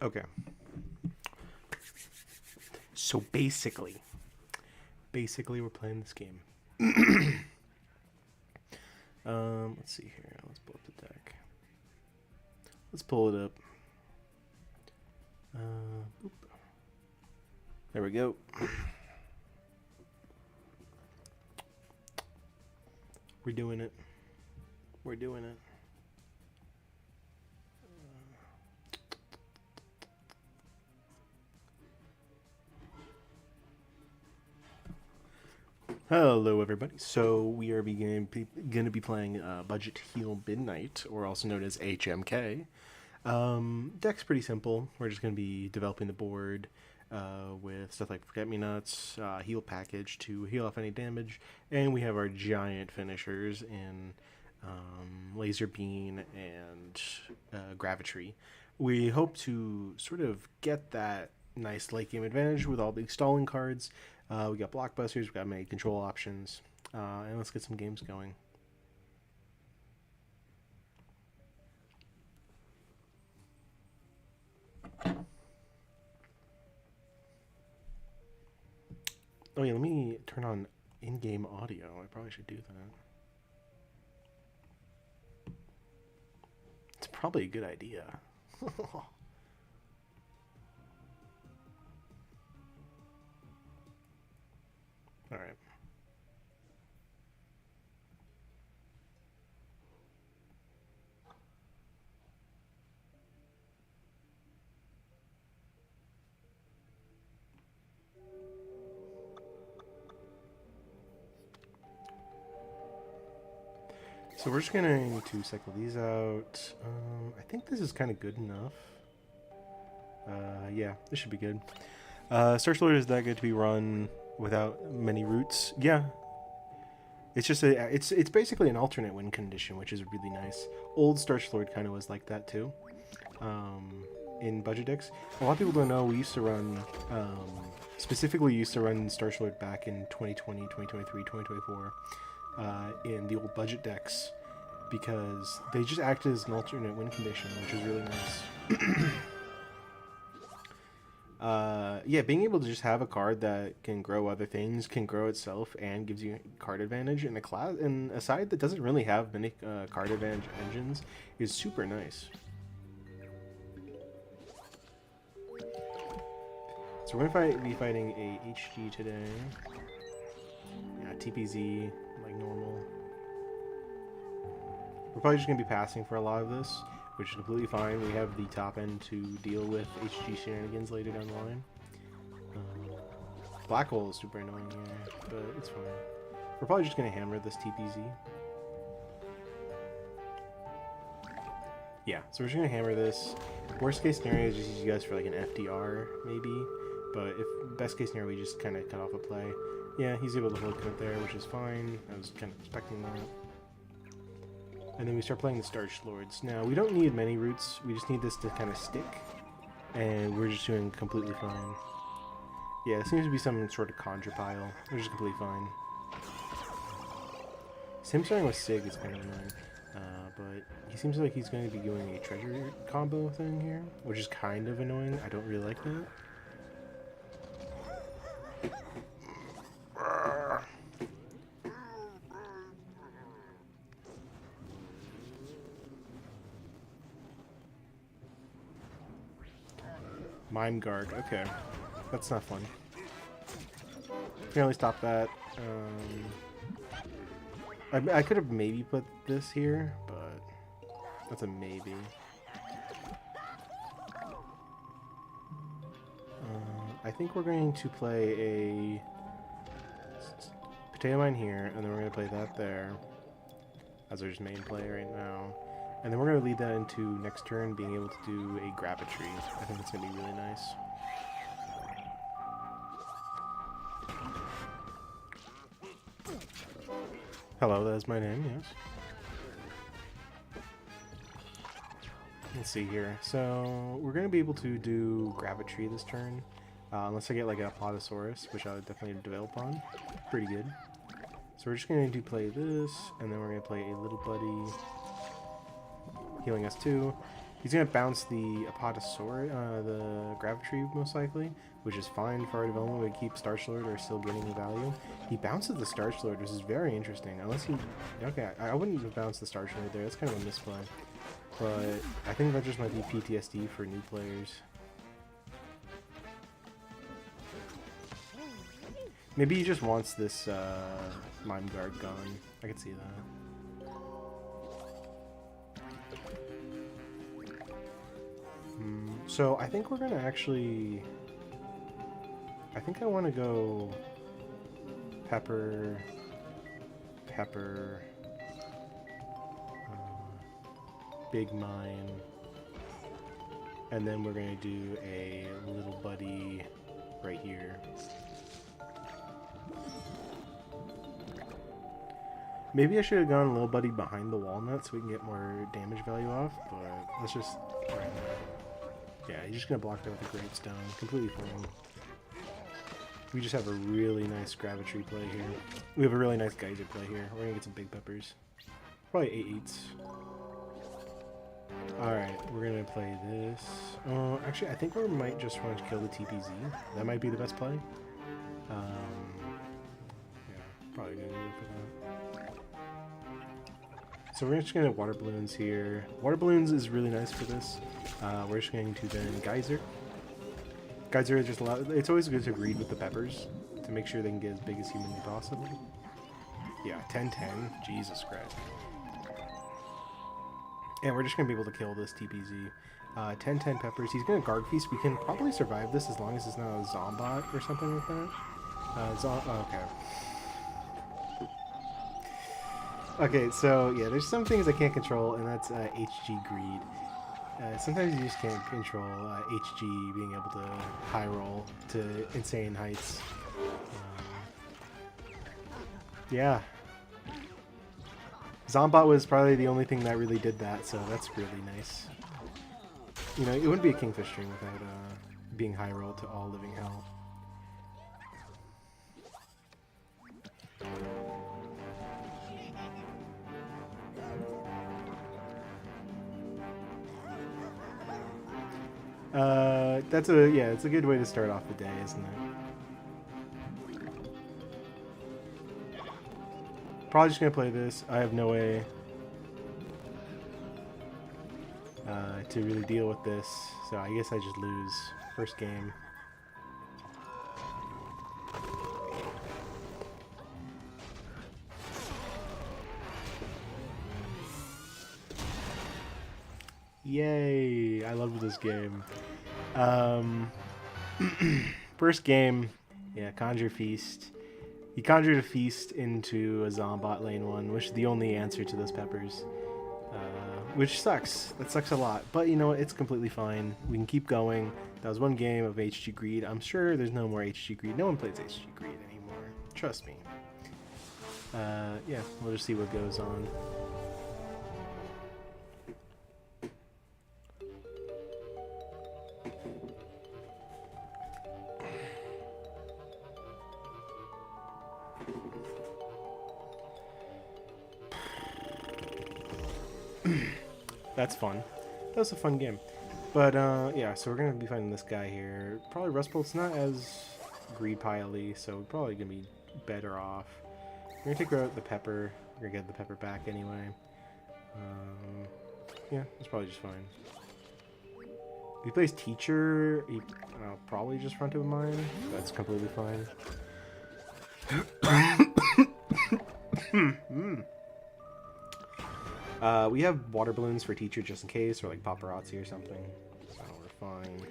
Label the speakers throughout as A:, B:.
A: Okay. So basically we're playing this game. Let's see here. Let's pull up the deck. Let's pull it up. Boop. There we go. We're doing it. We're doing it. Hello, everybody. So we are going to be playing Budget Heal Midnight, or also known as HMK. Deck's pretty simple. We're just going to be developing the board with stuff like Forget-Me-Nots, heal package to heal off any damage, and we have our giant finishers in Laser Beam and Gravitry. We hope to sort of get that nice late game advantage with all the stalling cards. We got blockbusters, we got many control options, and let's get some games going. Oh yeah, let me turn on in-game audio. I probably should do that. It's probably a good idea. All right. So we're just going to cycle these out. I think this is kind of good enough. Yeah, this should be good. Starch Lord is that good to be run without many roots? Yeah. It's just it's basically an alternate win condition, which is really nice. Old Starch Lord kind of was like that too. In budget decks, a lot of people don't know we used to run specifically used to run Starch Lord back in 2020, 2023, 2024 in the old budget decks because they just acted as an alternate win condition, which is really nice. Yeah, being able to just have a card that can grow other things, can grow itself, and gives you card advantage in a side that doesn't really have many card advantage engines is super nice. So we're gonna be fighting a HG today. Yeah, TPZ like normal. We're probably just gonna be passing for a lot of this, which is completely fine. We have the top end to deal with HG shenanigans later down the line. Black hole is super annoying here, but it's fine. We're probably just going to hammer this TPZ. Yeah, so we're just going to hammer this. Worst case scenario is just use you guys for like an FDR, maybe. But if best case scenario, we just kind of cut off a play. Yeah, he's able to hold it there, which is fine. I was kind of expecting that. And then we start playing the Starch Lords. Now, we don't need many roots. We just need this to kind of stick. And we're just doing completely fine. Yeah, it seems to be some sort of conjure pile, which is completely fine. Him starting with Sig is kind of annoying, but he seems like he's going to be doing a treasure combo thing here, which is kind of annoying. I don't really like that. Mime Guard, okay. That's not fun. Can only stop that. I could have maybe put this here, but that's a maybe. I think we're going to play a Potato Mine here, and then we're going to play that there as our main play right now. And then we're going to lead that into next turn being able to do a Gravitry. I think that's going to be really nice. Hello, that is my name, yes. Let's see here. So, we're going to be able to do Gravitry this turn. Unless I get like a Apatosaurus, which I would definitely develop on. Pretty good. So we're just going to play this, and then we're going to play a Little Buddy, healing us too. He's going to bounce the Apatosaur, the Gravitry most likely, which is fine for our development. We keep Starch Lord or still gaining the value. He bounces the Starch Lord, which is very interesting. Unless he... Okay, I wouldn't have bounced the Starch Lord there. That's kind of a misplay. But I think that just might be PTSD for new players. Maybe he just wants this Mime Guard gone. I could see that. So I think we're gonna actually... I think I want to go Pepper, Big Mine, and then we're gonna do a little buddy right here. Maybe I should have gone little buddy behind the walnut so we can get more damage value off, but let's just... Yeah, he's just gonna block that with a Gravestone. Completely fine. We just have a really nice Gravitry play here. We have a really nice Geyser play here. We're gonna get some big peppers. Probably 8/8s. Alright, we're gonna play this. Actually, I think we might just want to kill the TPZ. That might be the best play. Yeah, probably gonna do it for that. So we're just gonna water balloons here. Water balloons is really nice for this. We're just going to then Geyser. Geyser is just a lot. It's always good to read with the peppers to make sure they can get as big as humanly possible. Yeah, 10-10. Jesus Christ. And we're just going to be able to kill this TPZ. 10-10 peppers. He's going to Guard Feast. We can probably survive this as long as it's not a Zombot or something like that. Okay. Okay, so yeah, there's some things I can't control, and that's HG Greed. Sometimes you just can't control HG being able to high roll to insane heights. Yeah. Zombot was probably the only thing that really did that, so that's really nice. You know, it wouldn't be a Kingfish string without being high roll to all living hell. It's a good way to start off the day, isn't it? Probably just gonna play this. I have no way to really deal with this, so I guess I just lose first game. Yay! I love this game. First game, yeah, Conjure Feast. He conjured a feast into a Zombot lane 1, which is the only answer to those peppers. Which sucks. That sucks a lot. But you know what? It's completely fine. We can keep going. That was one game of HG Greed. I'm sure there's no more HG Greed. No one plays HG Greed anymore. Trust me. Yeah, we'll just see what goes on. That's fun. That was a fun game. But, yeah, so we're going to be fighting this guy here. Probably Rustbolt's not as greed pile-y, so we're probably going to be better off. We're going to take out the pepper. We're going to get the pepper back anyway. Yeah, it's probably just fine. If he plays Teacher, he probably just front of mine. That's completely fine. We have water balloons for Teacher just in case, or like paparazzi or something. So we're fine.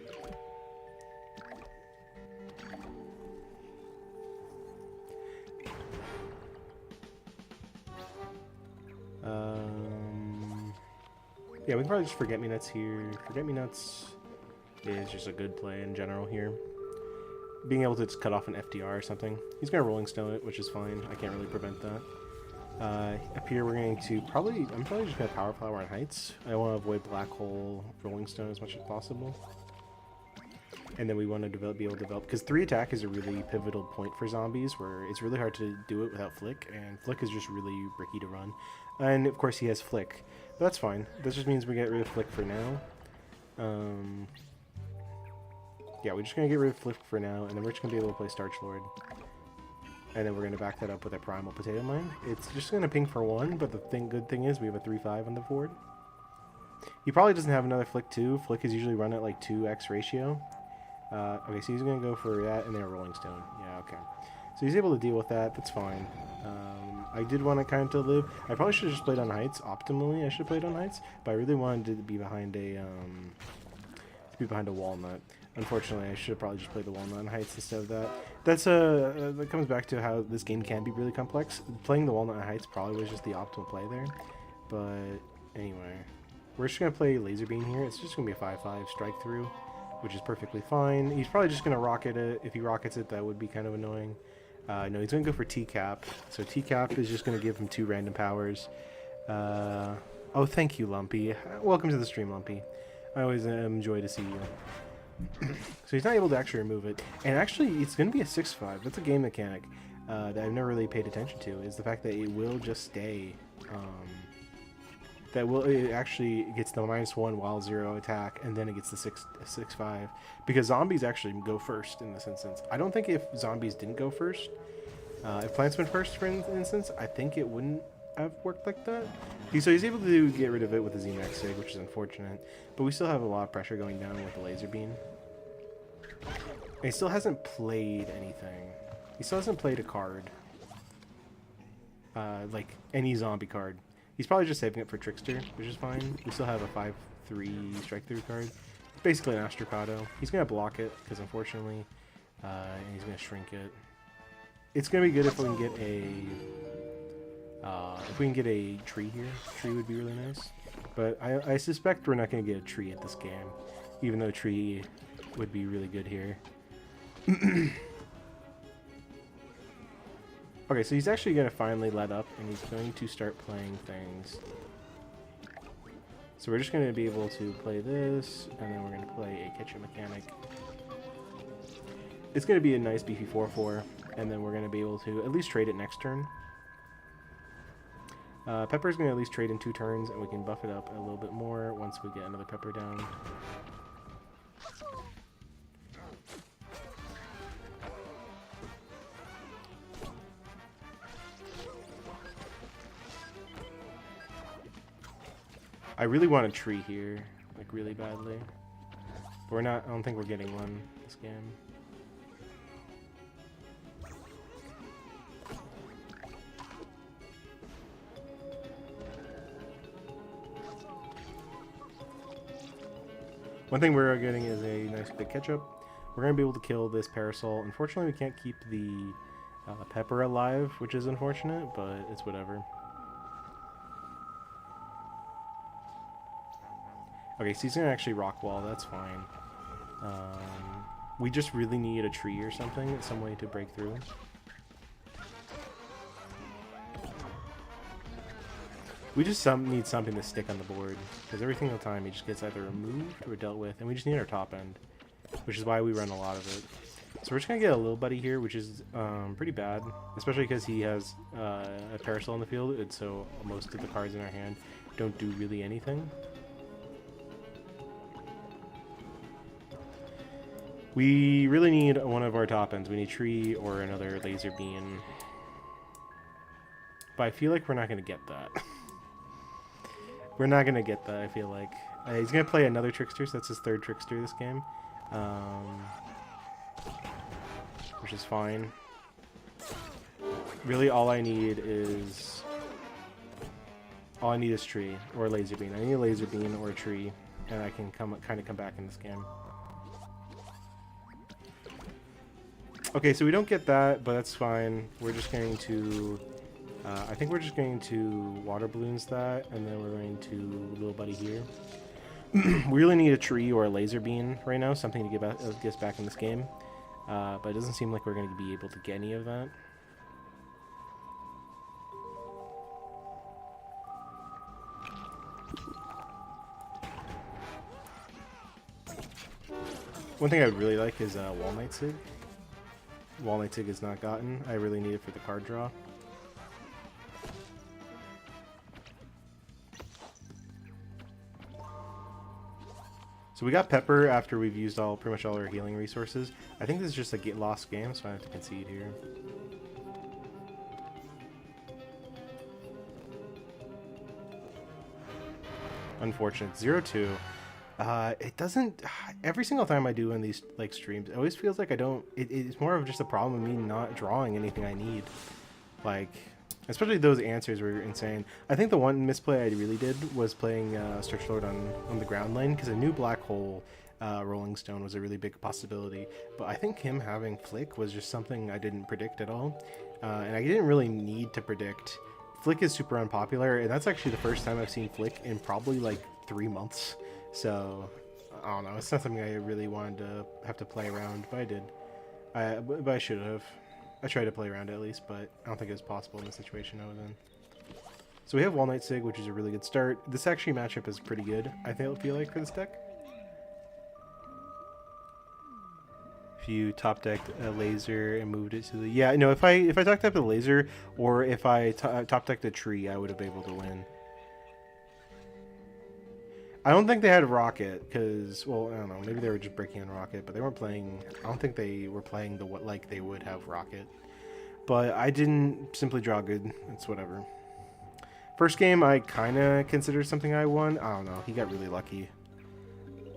A: Yeah, we can probably just Forget-Me-Nuts here. Forget-Me-Nuts is just a good play in general here. Being able to just cut off an FDR or something. He's going to Rolling Stone it, which is fine. I can't really prevent that. Up here we're going to I'm probably just going to Power Flower on Heights. I want to avoid Black Hole Rolling Stone as much as possible. And then we want to be able to develop, because 3 attack is a really pivotal point for zombies, where it's really hard to do it without Flick, and Flick is just really ricky to run. And of course he has Flick. But that's fine. That just means we get rid of Flick for now. Yeah, we're just going to get rid of Flick for now, and then we're just going to be able to play Starch Lord. And then we're going to back that up with a Primal Potato Mine. It's just going to ping for 1, but the good thing is we have a 3-5 on the board. He probably doesn't have another Flick 2. Flick is usually run at like 2x ratio. Okay, so he's going to go for that and then a Rolling Stone. Yeah, okay. So he's able to deal with that. That's fine. I did want to kind of live. I probably should have just played on Heights. Optimally, I should have played on Heights. But I really wanted to be behind a Walnut. Unfortunately, I should have probably just played the Walnut on Heights instead of that. That comes back to how this game can be really complex. Playing the Walnut on Heights probably was just the optimal play there. But anyway, we're just going to play Laser Beam here. It's just going to be a 5-5 strike through, which is perfectly fine. He's probably just going to rocket it. If he rockets it, that would be kind of annoying. No, he's going to go for T-Cap. So T-Cap is just going to give him 2 random powers. Oh, thank you, Lumpy. Welcome to the stream, Lumpy. I always enjoy to see you. So he's not able to actually remove it. And actually, it's going to be a 6-5. That's a game mechanic that I've never really paid attention to, is the fact that it will just stay. It actually gets the -1 while 0 attack, and then it gets the 6-5. Because zombies actually go first in this instance. I don't think if zombies didn't go first, if plants went first, for instance, I think it wouldn't have worked like that. So he's able to get rid of it with the Z-Max Sig, which is unfortunate. But we still have a lot of pressure going down with the Laser Beam. And he still hasn't played anything. He still hasn't played a card. Like any zombie card. He's probably just saving it for Trickster, which is fine. We still have a 5-3 strike through card. It's basically an Astrocado. He's going to block it, because unfortunately, he's going to shrink it. It's going to be good if we can get a tree here. Tree would be really nice. But I suspect we're not going to get a tree at this game, even though tree would be really good here. Okay, so he's actually going to finally let up, and he's going to start playing things. So we're just going to be able to play this, and then we're going to play a Kitchen Mechanic. It's going to be a nice beefy 4-4, and then we're going to be able to at least trade it next turn. Pepper's going to at least trade in 2 turns, and we can buff it up a little bit more once we get another Pepper down. I really want a tree here, like really badly. But we're not, I don't think we're getting one this game. One thing we're getting is a nice big ketchup. We're going to be able to kill this Parasol. Unfortunately, we can't keep the Pepper alive, which is unfortunate, but it's whatever. Okay, so he's going to actually rock wall. That's fine. We just really need a tree or something, some way to break through. We just need something to stick on the board, because every single time he just gets either removed or dealt with, and we just need our top end, which is why we run a lot of it. So we're just going to get a little buddy here, which is pretty bad, especially because he has a Parasol in the field, and so most of the cards in our hand don't do really anything. We really need one of our top ends. We need tree or another laser beam. But I feel like we're not going to get that. We're not going to get that, I feel like. He's going to play another Trickster, so that's his 3rd Trickster this game. Which is fine. Really, all I need is tree or a laser beam. I need a laser beam or a tree, and I can kind of come back in this game. Okay, so we don't get that, but that's fine. We're just going to... I think we're just going to water balloons that, and then we're going to little buddy here. We really need a tree or a laser beam right now, something to get us back in this game. But it doesn't seem like we're going to be able to get any of that. One thing I would really like is Walnut Sig. Walnut Sig is not gotten. I really need it for the card draw. So So we got Pepper after we've used pretty much all our healing resources. I think this is just a lost game, so I have to concede here. Unfortunate. 0-2. It doesn't... Every single time I do in these like streams, it always feels like I don't... It's more of just a problem of me not drawing anything I need. Like... Especially those answers were insane. I think the one misplay I really did was playing Search Lord on the ground lane, because I knew Black Hole Rolling Stone was a really big possibility. But I think him having Flick was just something I didn't predict at all. And I didn't really need to predict. Flick is super unpopular, and that's actually the first time I've seen Flick in probably like 3 months. So, I don't know. It's not something I really wanted to have to play around, but I did. But I should have. I tried to play around it at least, but I don't think it was possible in the situation I was in. So we have Wall Knight Sig, which is a really good start. This actually matchup is pretty good, I feel like, for this deck. If you top decked a laser and moved it to the... Yeah, no, if I top decked a laser, or if I top decked a tree, I would have been able to win. I don't think they had Rocket, because, well, I don't know, maybe they were just breaking on Rocket, but they weren't playing... I don't think they were playing the what like they would have Rocket. But I didn't simply draw good. It's whatever. First game, I kind of considered something I won. I don't know, he got really lucky.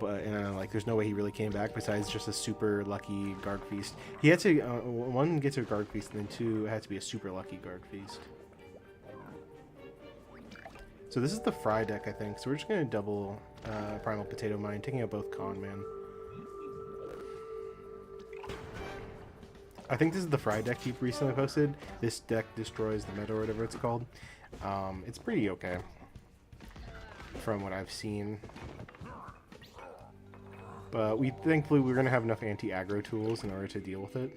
A: But, like, there's no way he really came back besides just a super lucky Guard Feast. He had to, one, get to a Guard Feast, and then two, it had to be a super lucky Guard Feast. So this is the Fry deck, I think. So we're just going to double Primal Potato Mine, taking out both Con Man. I think this is the Fry deck he recently posted. This deck destroys the meta or whatever it's called. It's pretty okay from what I've seen. But thankfully we're going to have enough anti-aggro tools in order to deal with it.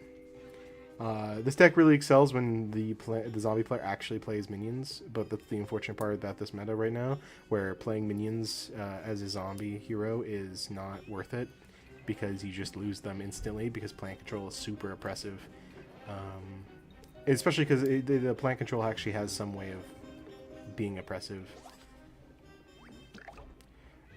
A: This deck really excels when the zombie player actually plays minions, but that's the unfortunate part about this meta right now, where playing minions as a zombie hero is not worth it, because you just lose them instantly, because plant control is super oppressive. Especially because the plant control actually has some way of being oppressive.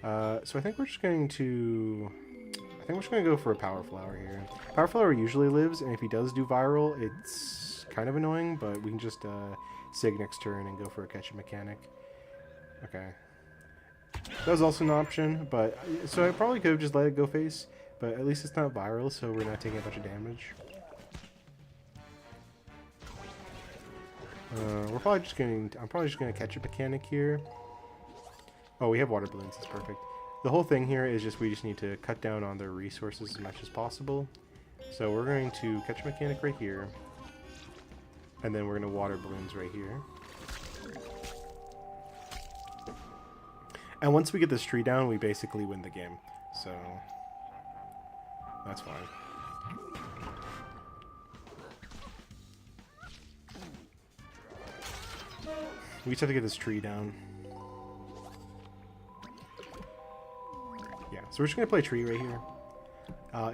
A: So I think we're just going to... I think we're just going to go for a Power Flower here. Power Flower usually lives, and if he does do viral, it's kind of annoying, but we can just Sig next turn and go for a Catch Mechanic. Okay. That was also an option, but... So I probably could have just let it go face, but at least it's not viral, so we're not taking a bunch of damage. I'm probably just going to Catch a Mechanic here. Oh, we have Water Balloons, that's perfect. The whole thing here is we just need to cut down on their resources as much as possible. So we're going to Catch a Mechanic right here. And then we're going to Water Balloons right here. And once we get this tree down, we basically win the game. So that's fine. We just have to get this tree down. Yeah, so we're just going to play tree right here.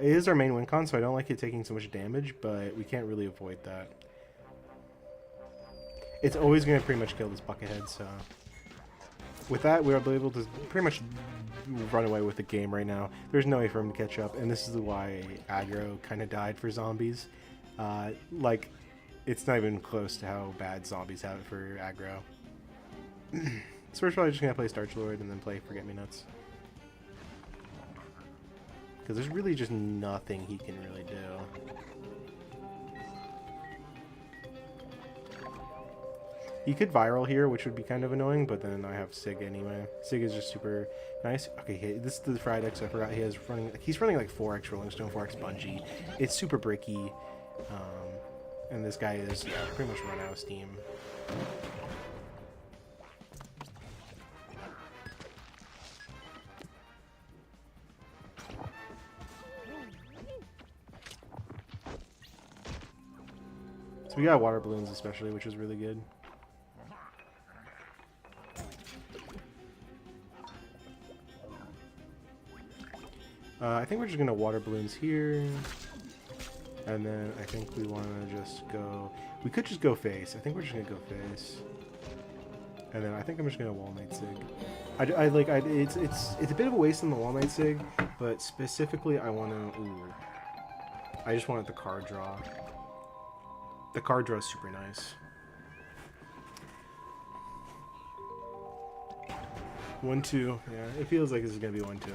A: It is our main win con, so I don't like it taking so much damage, but we can't really avoid that. It's always going to pretty much kill this Buckethead, so... With that, we're able to pretty much run away with the game right now. There's no way for him to catch up, and this is why aggro kind of died for zombies. Like, it's not even close to how bad zombies have it for aggro. So we're probably just going to play Starch Lord and then play Forget-Me-Nuts. Because there's really just nothing he can really do. He could viral here, which would be kind of annoying, but then I have Sig anyway. Sig is just super nice. Okay, this is the Fried X, so I forgot he's running like 4x Rolling Stone, 4x Bungee. It's super bricky. And this guy is pretty much run out of steam. So we got Water Balloons especially, which is really good. I think we're just going to Water Balloons here. And then I think we want to just go... We could just go face. I think we're just going to go face. And then I think I'm just going to Wall Knight Sig. It's a bit of a waste on the Wall Knight Sig, but specifically I want to. I just wanted the card draw. The card draw is super nice. 1-2. Yeah, it feels like this is gonna be 1-2.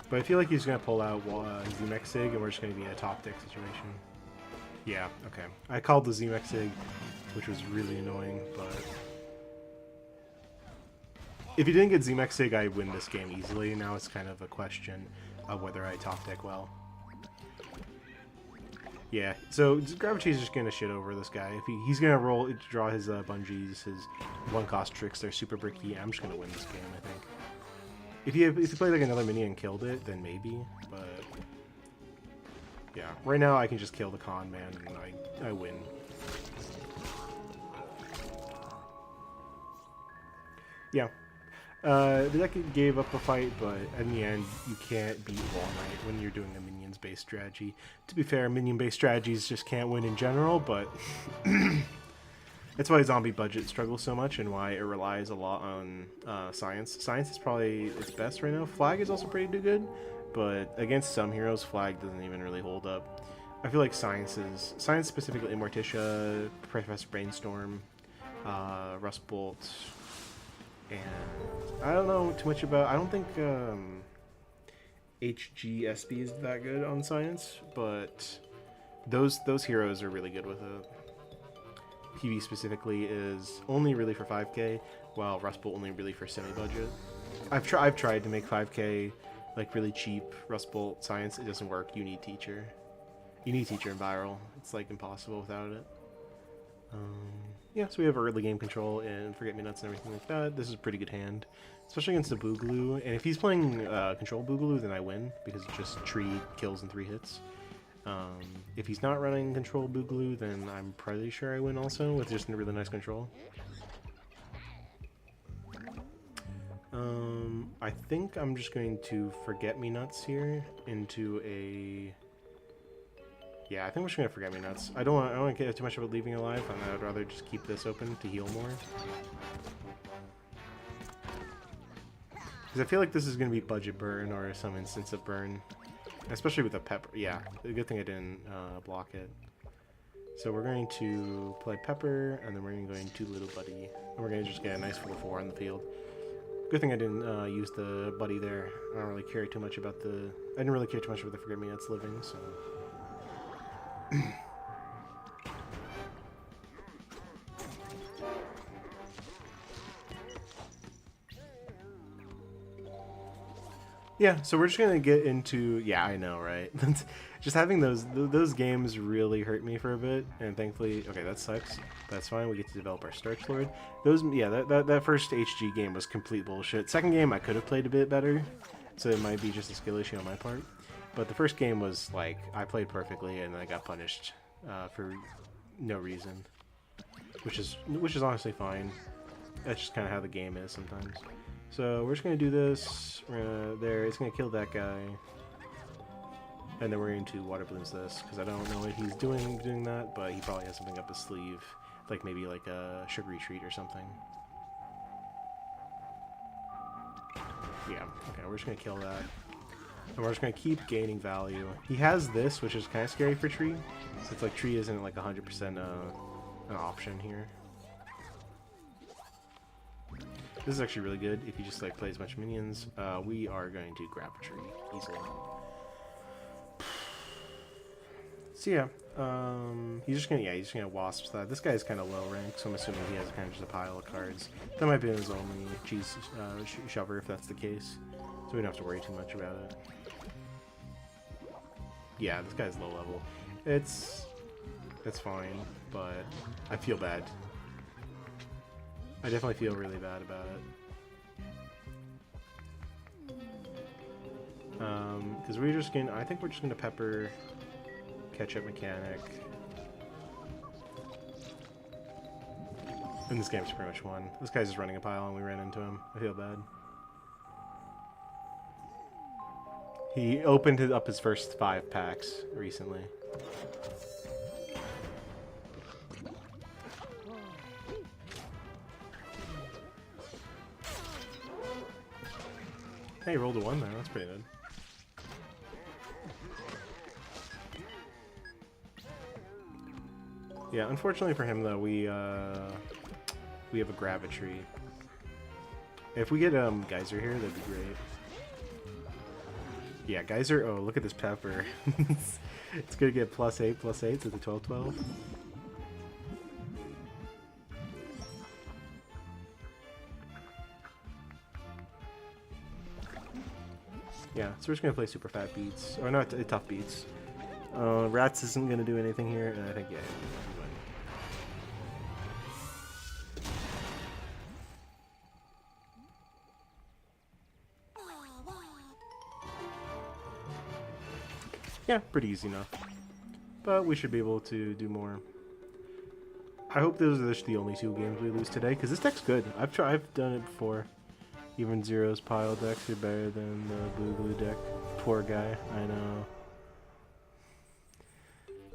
A: But I feel like he's gonna pull out Z-Mech Sig, and we're just gonna be in a top deck situation. Yeah. Okay. I called the Z-Mech Sig, which was really annoying, but. If he didn't get Z-Mech Sig, I win this game easily. Now it's kind of a question of whether I top deck well. Yeah, so Gravity's just gonna shit over this guy. If he's gonna draw his bungees, his one-cost tricks, they're super bricky. I'm just gonna win this game, I think. If he played like another minion and killed it, then maybe. But yeah, right now I can just kill the con man and I win. Yeah. The deck gave up a fight, but in the end, you can't beat Wall Knight when you're doing a minions-based strategy. To be fair, minion-based strategies just can't win in general, but that's why zombie budget struggles so much and why it relies a lot on science. Science is probably its best right now. Flag is also pretty good, but against some heroes, Flag doesn't even really hold up. I feel like science specifically Morticia, Professor Brainstorm, Rust Bolt. And I don't know too much about. I don't think HGSB is that good on science, but those heroes are really good with it. PV specifically is only really for 5k, while Rust Bolt only really for semi-budget. I've tried to make 5k like really cheap Rust Bolt science. It doesn't work. You need teacher. You need teacher in viral. It's like impossible without it. Yeah, so we have early game control and Forget-Me-Nuts and everything like that. This is a pretty good hand, especially against the Boogaloo. And if he's playing control Boogaloo, then I win, because it's just tree kills in 3 hits. If he's not running control Boogaloo, then I'm pretty sure I win also, with just a really nice control. I think I'm just going to Forget-Me-Nuts here into a... Yeah, I think we're just gonna Forget-Me-Nuts. I don't want to care too much about leaving alive, and I'd rather just keep this open to heal more. Because I feel like this is gonna be budget burn or some instance of burn, especially with the pepper. Yeah, a good thing I didn't block it. So we're going to play Pepper, and then we're going to go into Little Buddy, and we're going to just get a nice 4/4 on the field. Good thing I didn't use the Buddy there. I don't really care too much about the. I didn't really care too much about the Forget-Me-Nuts living, so. Yeah, so we're just gonna get into. Yeah, I know, right? Just having those games really hurt me for a bit, and thankfully, okay, that sucks. That's fine. We get to develop our Starch Lord. That first HG game was complete bullshit. Second game I could have played a bit better, so it might be just a skill issue on my part. But the first game was like I played perfectly, and I got punished for no reason, which is honestly fine. That's just kind of how the game is sometimes. So we're just gonna do this. It's gonna kill that guy, and then we're going to water balloons this because I don't know what he's doing that, but he probably has something up his sleeve, like maybe like a sugary treat or something. Yeah. Okay, we're just gonna kill that. And we're just going to keep gaining value. He has this, which is kind of scary for Tree. So it's like Tree isn't like 100% an option here. This is actually really good if he just like plays a bunch of minions. We are going to grab a Tree easily. So yeah, he's just gonna wasps that. This guy's kind of low rank, so I'm assuming he has kind of just a pile of cards. That might be his only cheese shover if that's the case. So we don't have to worry too much about it. Yeah, this guy's low level. It's fine, but I feel bad. I definitely feel really bad about it. Because I think we're just gonna pepper Ketchup Mechanic. And this game's pretty much won. This guy's just running a pile and we ran into him. I feel bad. He opened up his first 5 packs recently. Hey, rolled a 1 there. That's pretty good. Yeah, unfortunately for him though, we have a Gravitry. If we get Geyser here, that'd be great. Yeah, Geyser. Oh, look at this pepper. It's gonna get +8/+8 to the 12/12. Yeah, so we're just gonna play super fat beats, or not tough beats. Rats isn't gonna do anything here, and I think yeah. Yeah, pretty easy enough. But we should be able to do more. I hope those are just the only 2 games we lose today, because this deck's good. I've done it before. Even Zero's pile decks are better than the blue deck. Poor guy, I know.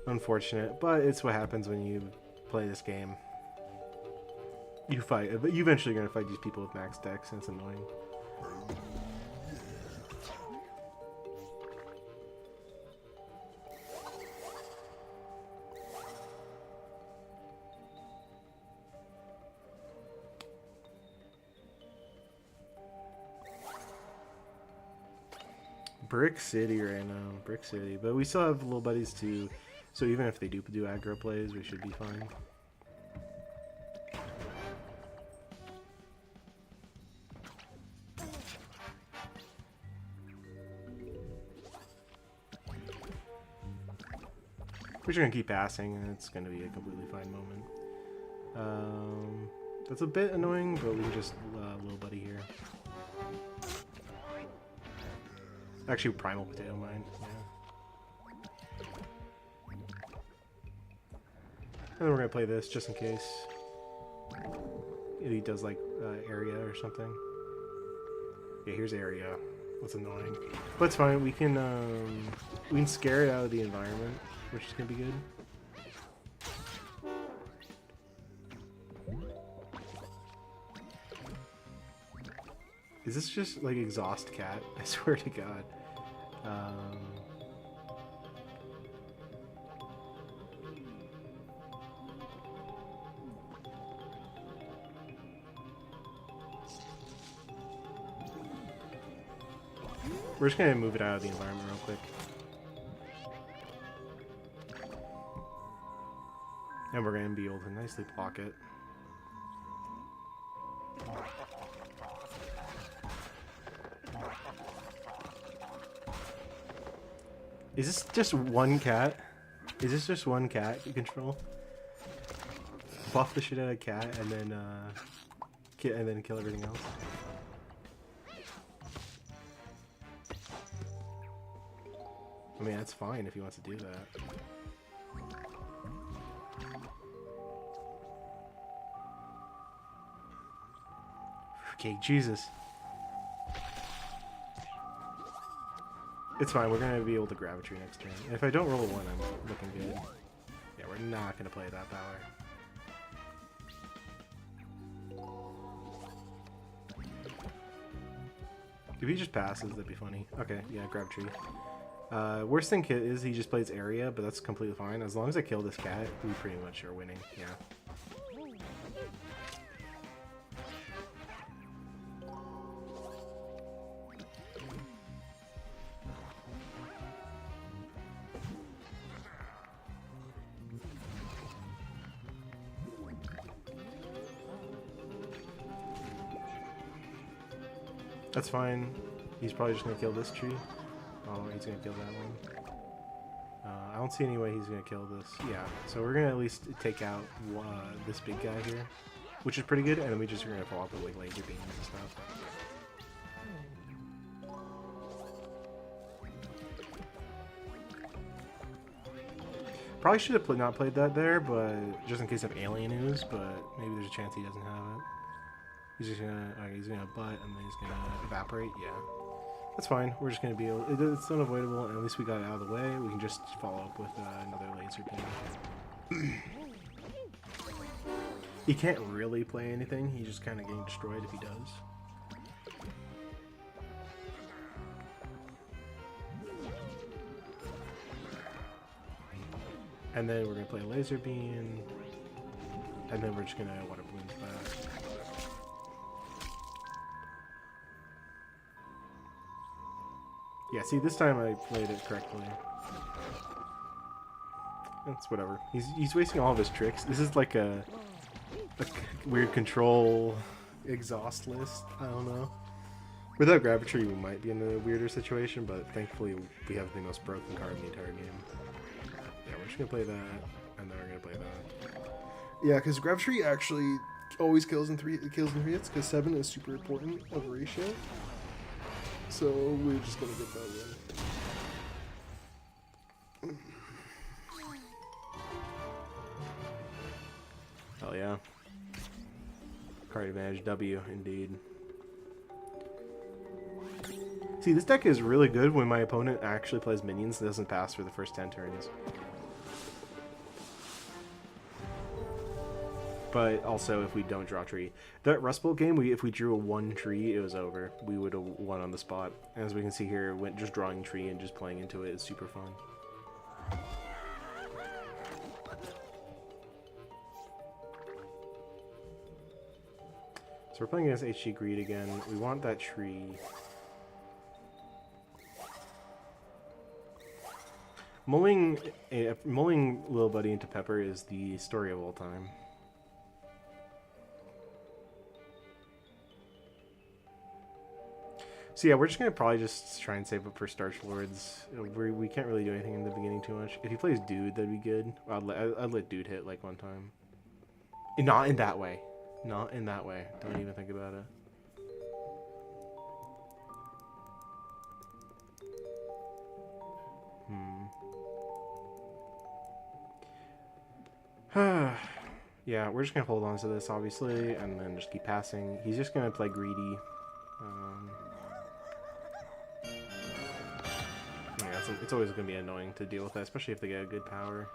A: Unfortunate, but it's what happens when you play this game. You fight, but you eventually are going to fight these people with max decks, and it's annoying. Brick City right now, Brick City, but we still have little buddies too, so even if they do aggro plays, we should be fine. We're just gonna keep passing, and it's gonna be a completely fine moment. That's a bit annoying, but we can just little buddy here. Actually, Primal Potato Mine, yeah. And then we're gonna play this just in case he does like area or something. Yeah, here's area. That's annoying, but it's fine. We can scare it out of the environment, which is gonna be good. Is this just like exhaust cat? I swear to God. We're just gonna move it out of the environment real quick. And we're gonna be able to nicely block it. Is this just one cat? Is this just one cat you control? Buff the shit out of cat and then kill everything else. I mean, that's fine if he wants to do that. Okay, Jesus. It's fine, we're going to be able to Gravitry next turn. If I don't roll a 1, I'm looking good. Yeah, we're not going to play that power. If he just passes, that'd be funny. Okay, yeah, Gravitry. Worst thing is he just plays area, but that's completely fine. As long as I kill this cat, we pretty much are winning, yeah. That's fine. He's probably just gonna kill this tree. Oh, he's gonna kill that one. I don't see any way he's gonna kill this. Yeah, so we're gonna at least take out this big guy here, which is pretty good, and then we just are gonna follow up with like laser beams and stuff. Probably should have not played that there, but just in case of alien ooze, but maybe there's a chance he doesn't have it. He's just gonna, he's gonna butt and then he's gonna evaporate. Yeah, that's fine. We're just gonna be able. It's unavoidable, and at least we got it out of the way. We can just follow up with another laser beam. He can't really play anything. He's just kind of getting destroyed if he does. And then we're going to play a laser beam. And then we're just going to water balloons back. Yeah, see, this time I played it correctly. That's whatever. He's wasting all of his tricks. This is like a weird control exhaust list. I don't know. Without Gravity, we might be in a weirder situation, but thankfully we have the most broken card in the entire game. Yeah, we're just gonna play that, and then we're gonna play that.
B: Yeah, because Gravity actually always kills in three hits, because 7 is super important of a ratio. So we're just gonna get that win.
A: Hell yeah. Card advantage W, indeed. See, this deck is really good when my opponent actually plays minions and doesn't pass for the first 10 turns. But also, if we don't draw a tree. That Rust Bowl game, if we drew a 1 tree, it was over. We would have won on the spot. As we can see here, just drawing tree and just playing into it is super fun. So we're playing against HG Greed again. We want that tree. Mulling Little Buddy into Pepper is the story of all time. So yeah, we're just going to probably just try and save up for Starch Lords. We can't really do anything in the beginning too much. If he plays Dude, that'd be good. I'd let Dude hit like one time. Not in that way. Not in that way. Don't even think about it. Yeah, we're just going to hold on to this, obviously, and then just keep passing. He's just going to play Greedy. Yeah, it's always going to be annoying to deal with that, especially if they get a good power.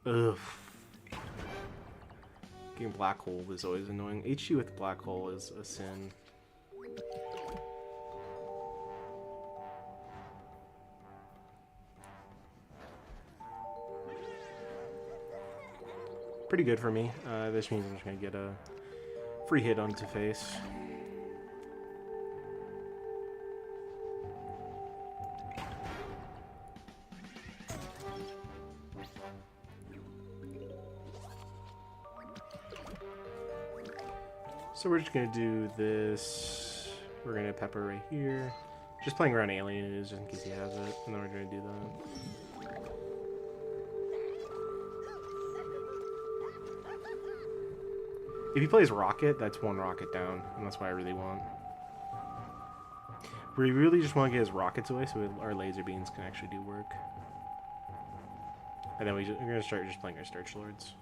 A: Ugh. Getting Black Hole is always annoying. HG with Black Hole is a sin. Pretty good for me. This means I'm just going to get a free hit onto face. So we're just going to do this. We're going to Pepper right here. Just playing around Alien is just in case he has it. And then we're going to do that. If he plays Rocket, that's 1 Rocket down. And that's what I really want. We really just want to get his Rockets away so our laser beams can actually do work. And then we're going to start just playing our Starch Lords.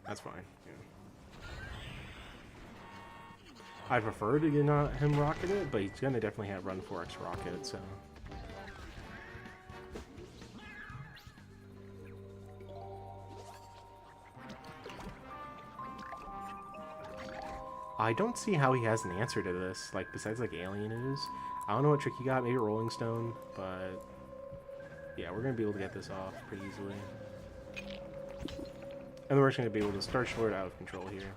A: That's fine. Yeah. I prefer to get not him rocket it, but he's gonna definitely have run 4x rocket, so. I don't see how he has an answer to this, like besides like Alien is. I don't know what trick he got, maybe Rolling Stone, but yeah, we're gonna be able to get this off pretty easily. And then we're just gonna be able to Starch Lord out of control here.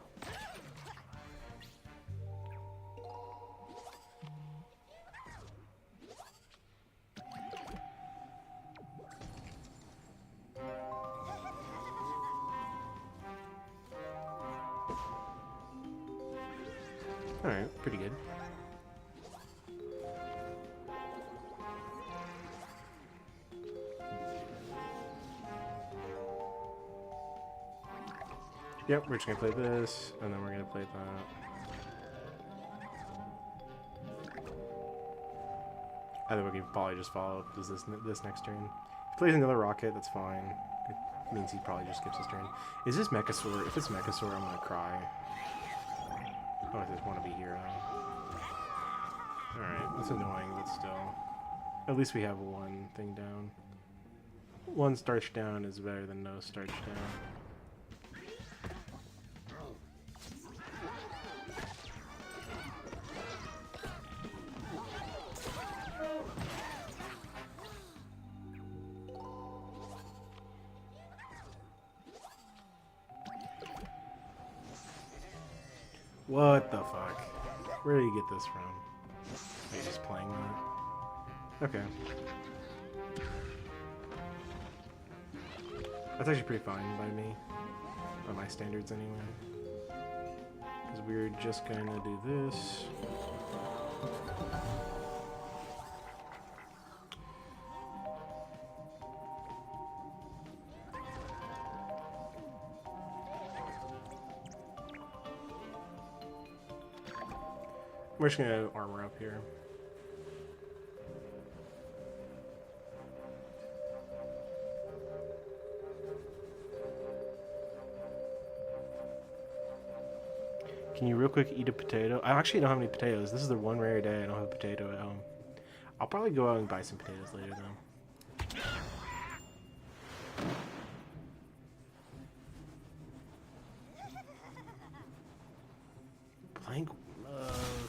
A: Alright, pretty good. Yep, we're just gonna play this, and then we're gonna play that. I think we can probably just follow up this next turn. If he plays another rocket, that's fine. It means he probably just skips his turn. Is this Mechasaur? If it's Mechasaur, I'm gonna cry. Oh, I just want to be here. Alright, that's annoying, but still. At least we have 1 thing down. 1 starch down is better than no starch down. What the fuck? Where do you get this from? Are you just playing that? Okay. That's actually pretty fine by me. By my standards anyway. Because we're just gonna do this. We're just gonna armor up here. Can you real quick eat a potato? I actually don't have any potatoes. This is the one rare day I don't have a potato at home. I'll probably go out and buy some potatoes later though. Blank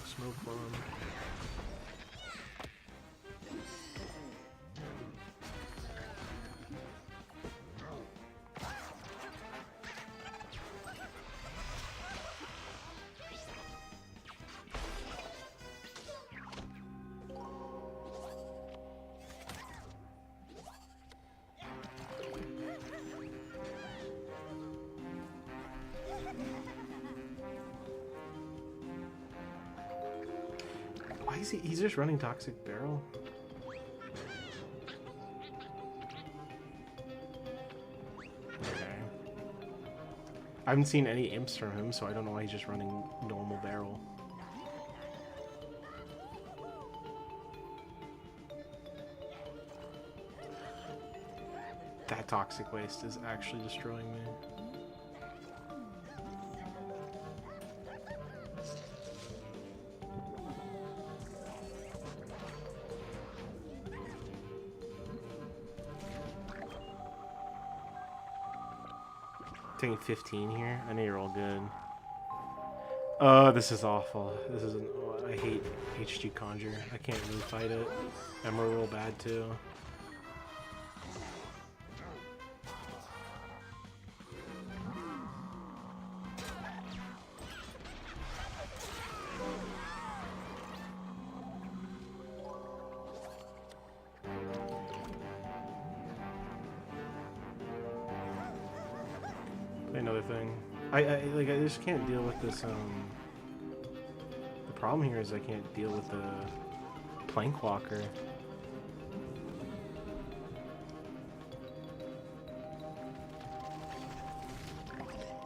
A: smoke bomb. Why is he's just running Toxic Barrel? Okay. I haven't seen any imps from him, so I don't know why he's just running normal barrel. That Toxic Waste is actually destroying me. Taking 15 here. I know you're all good. Oh, this is awful. This is I hate HG Conjure. I can't really fight it. Emerald real bad too. Another thing. I just can't deal with this, the problem here is I can't deal with the Plank Walker.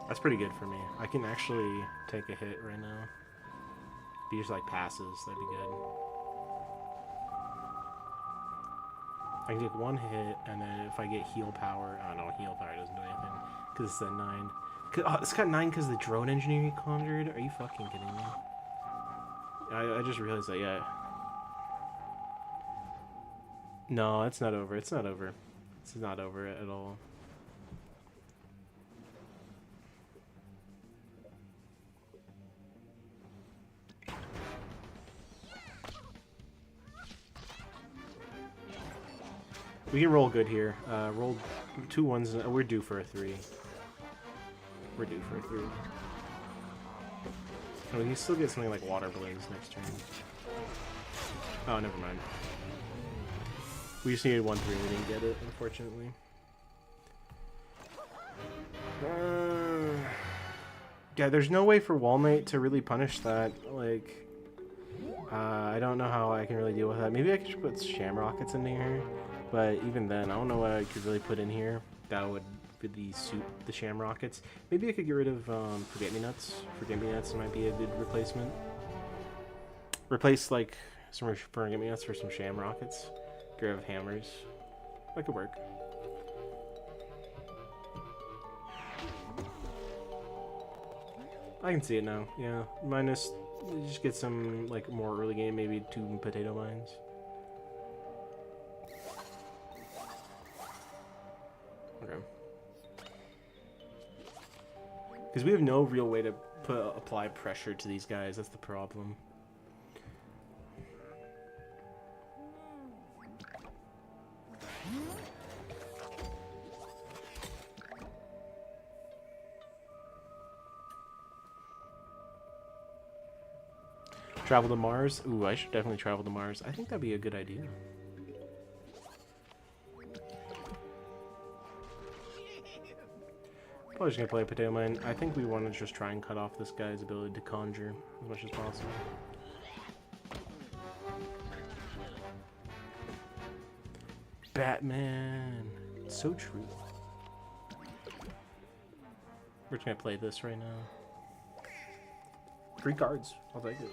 A: That's pretty good for me. I can actually take a hit right now. If he just like passes, that'd be good. I can take one hit, and then if I get heal power, oh no, heal power doesn't do anything. Because it's a 9. Oh, it's got 9 because the drone engineer he conjured? Are you fucking kidding me? I just realized that, yeah. No, it's not over. It's not over. It's not over at all. We can roll good here. Roll 2 ones. We're due for a 3. We're due for a 3. Oh, we can still get something like Water Blaze next turn. Oh, never mind. We just needed 1-3 and we didn't get it, unfortunately. Yeah, there's no way for Wall Knight to really punish that. Like, I don't know how I can really deal with that. Maybe I could just put Shamrockets in here. But even then, I don't know what I could really put in here that would really suit the Shamrockets. Maybe I could get rid of Forget-Me-Nuts. Forget-Me-Nuts might be a good replacement. Replace, like, some Forget-Me-Nuts for some Shamrockets. Get rid of Hammers. That could work. I can see it now, yeah. Minus, just get some, like, more early game, maybe 2 Potato Mines. Okay. Because we have no real way to apply pressure to these guys. That's the problem. Travel to Mars? Ooh, I should definitely travel to Mars. I think that'd be a good idea. Probably just gonna play Potato Mine. I think we want to just try and cut off this guy's ability to conjure as much as possible. Batman! So true. We're just gonna play this right now. 3 cards. I'll take it.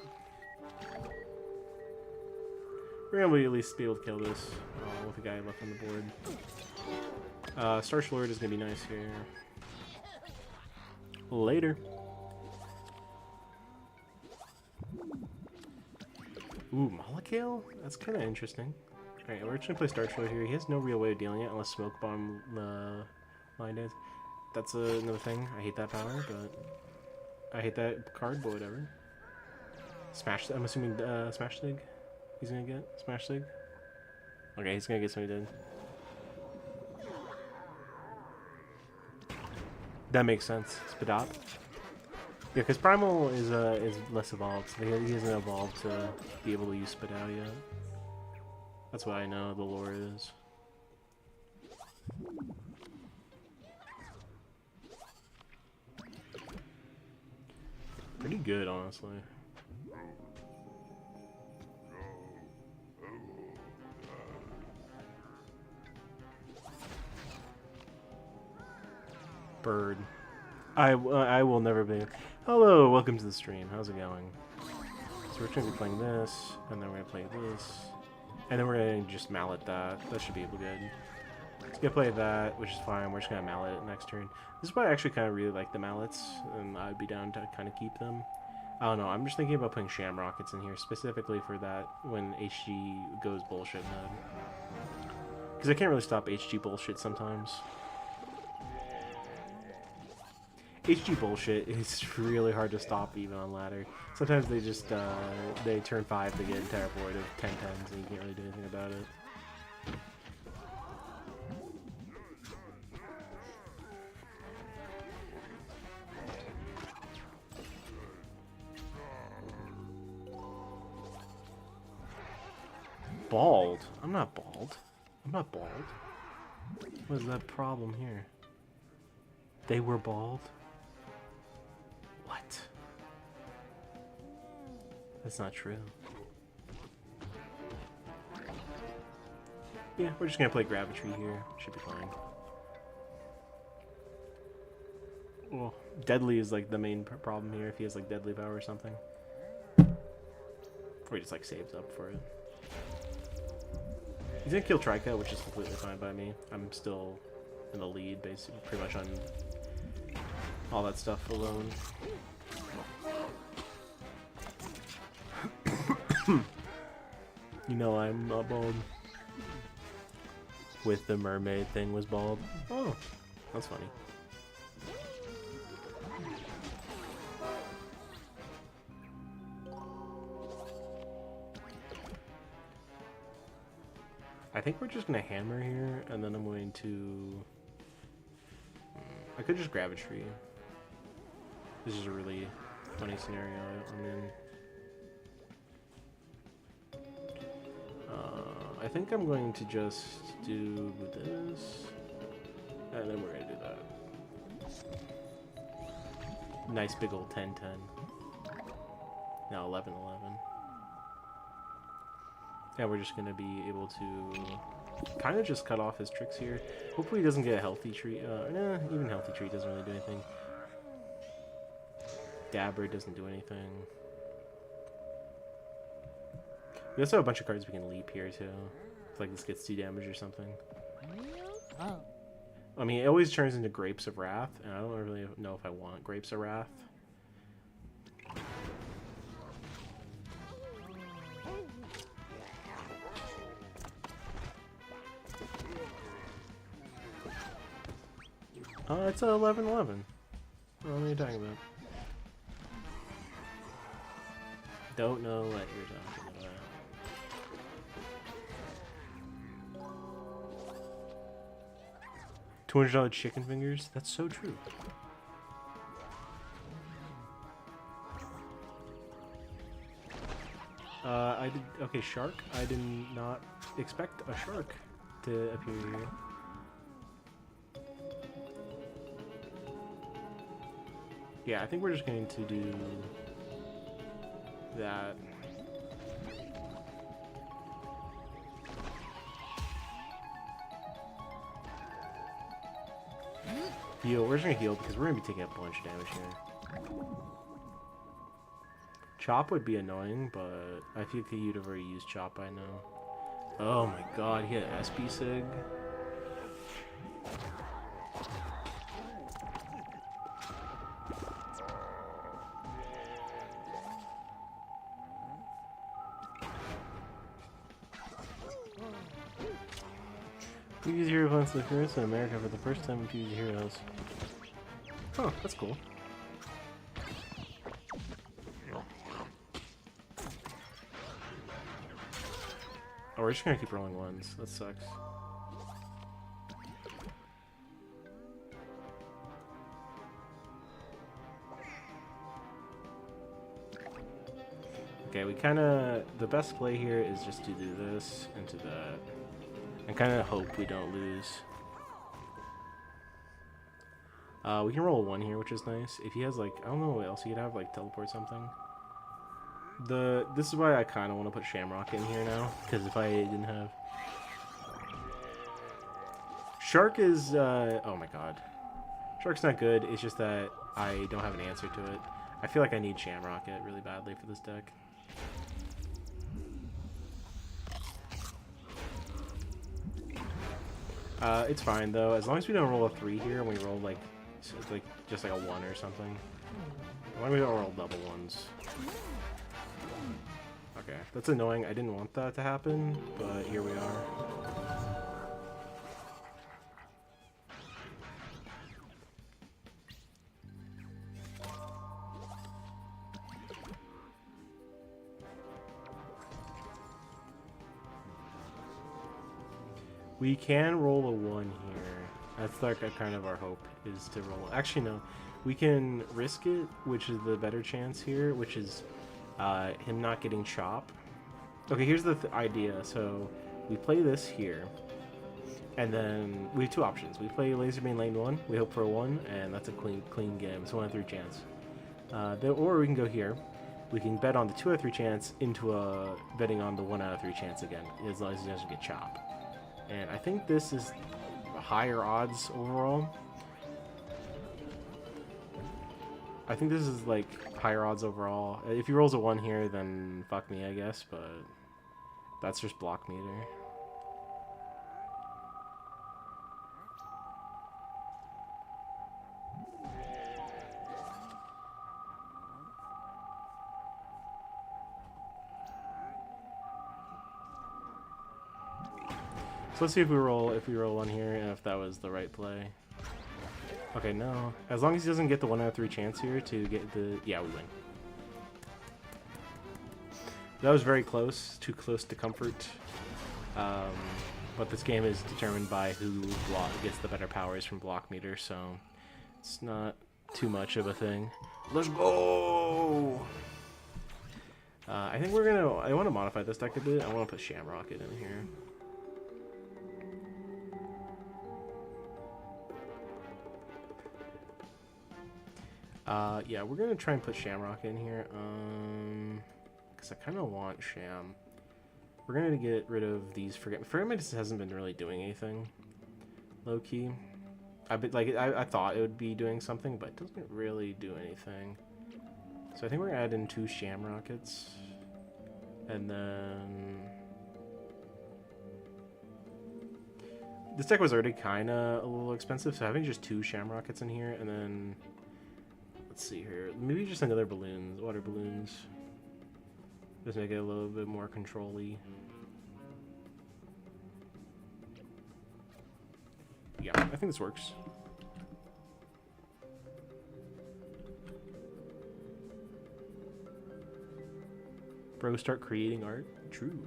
A: We're gonna at least be able to kill this with a guy left on the board. Starch Lord is gonna be nice here. Later. Ooh, Molecule? That's kind of interesting. Alright, we're just gonna play Starch Lord here. He has no real way of dealing it unless Smoke Bomb line is. That's another thing. I hate that power, but I hate that card, but whatever. Smash. I'm assuming Smash Sig. He's gonna get Smash Sig. Okay, he's gonna get something dead. That makes sense. Spadop. Yeah, because Primal is less evolved. So he hasn't evolved to be able to use Spit Out yet. That's what I know the lore is. Pretty good, honestly. Bird. I will never be. Hello, welcome to the stream. How's it going? So we're going to be playing this, and then we're going to play this, and then we're going to just mallet that. That should be able good. Let's go play that, which is fine. We're just going to mallet it next turn. This is why I actually kind of really like the mallets, and I'd be down to kind of keep them. I don't know. I'm just thinking about putting Sham Rockets in here, specifically for that when HG goes bullshit mode. Because I can't really stop HG bullshit sometimes. HG bullshit is really hard to stop even on ladder. Sometimes they just, they turn 5 to get teleported of 10-10s and you can't really do anything about it. Bald? I'm not bald. I'm not bald. What is that problem here? They were bald? What? That's not true. Yeah, we're just gonna play Gravitry here. Should be fine. Well, Deadly is like the main problem here if he has like Deadly Power or something. Or he just like saves up for it. He's gonna kill Trika, which is completely fine by me. I'm still in the lead, basically, pretty much on all that stuff alone. You know I'm not bald. With the mermaid thing was bald. Oh, that's funny. I think we're just gonna hammer here, and then I'm going to... I could just grab a tree. This is a really funny scenario I'm in. I think I'm going to just do this, and then we're gonna do that. Nice big old 10-10. Now 11-11. Yeah, we're just gonna be able to kind of just cut off his tricks here. Hopefully he doesn't get a healthy tree. Nah, even healthy tree doesn't really do anything. Dabber doesn't do anything. We also have a bunch of cards we can leap here too. If like this gets 2 damage or something.
C: Oh.
A: I mean, it always turns into Grapes of Wrath, and I don't really know if I want Grapes of Wrath. It's 11-11. What are you talking about? Don't know what you're talking about. $200 chicken fingers? That's so true. I did. Okay, shark. I did not expect a shark to appear here. Yeah, I think we're just going to do that. Heal. We're just going to heal because we're going to be taking a bunch of damage here. Chop would be annoying, but I think you'd have already used Chop by now. Oh my god, he had SP Sig. PVZ Hero plans the first in America for the first time in PVZ Heroes. Oh, that's cool. Oh, we're just gonna keep rolling ones. That sucks. Okay, we kinda... The best play here is just to do this and to that. And kinda hope we don't lose. We can roll a 1 here, which is nice. If he has, like... I don't know what else he could have, like teleport something. This is why I kind of want to put Shamrock in here now, because if I didn't have... Shark is, oh my god. Shark's not good, it's just that I don't have an answer to it. I feel like I need Shamrock it really badly for this deck. It's fine though, as long as we don't roll a 3 here and we roll like just like a 1 or something. Why don't we don't roll double ones? Okay, that's annoying. I didn't want that to happen, but here we are. We can roll a 1 here. That's like kind of our hope, is to roll. Actually, no. We can risk it, which is the better chance here, which is him not getting chop. Okay, here's the idea. So we play this here, and then we have 2 options. We play Laser Main Lane 1, we hope for a 1, and that's a clean game. It's 1 out of 3 chance. Or we can go here. We can bet on the 2 out of 3 chance into a betting on the 1 out of 3 chance again, as long as he doesn't get chop. And I think this is higher odds overall. I think this is like higher odds overall. If he rolls a 1 here, then fuck me, I guess, but that's just block meter. So let's see if we roll 1 here and if that was the right play. Okay, no. As long as he doesn't get the 1 out of 3 chance here to get the... Yeah, we win. That was very close. Too close to comfort. But this game is determined by who gets the better powers from block meter, so it's not too much of a thing. Let's go! I think we're gonna... I want to modify this deck a bit. I want to put Shamrocket in here. Yeah, we're gonna try and put Shamrock in here, because I kind of want Sham. We're gonna get rid of these Forget just hasn't been really doing anything, low key. I thought it would be doing something, but it doesn't really do anything. So I think we're gonna add in 2 Shamrockets, and then this deck was already kind of a little expensive, so having just 2 Shamrockets in here, and then let's see here. Maybe just another balloons, water balloons. Just make it a little bit more control-y. Yeah, I think this works. Bro, start creating art? True.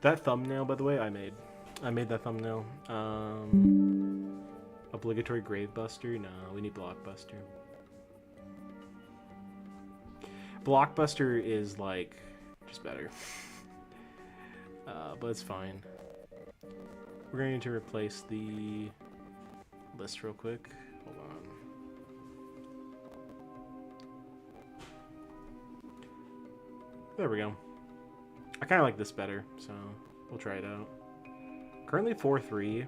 A: That thumbnail, by the way, I made. I made that thumbnail. Obligatory Gravebuster? No, we need Blockbuster. Blockbuster is like just better. But it's fine. We're going to replace the list real quick. Hold on. There we go. I kind of like this better, so we'll try it out. Currently 4-3.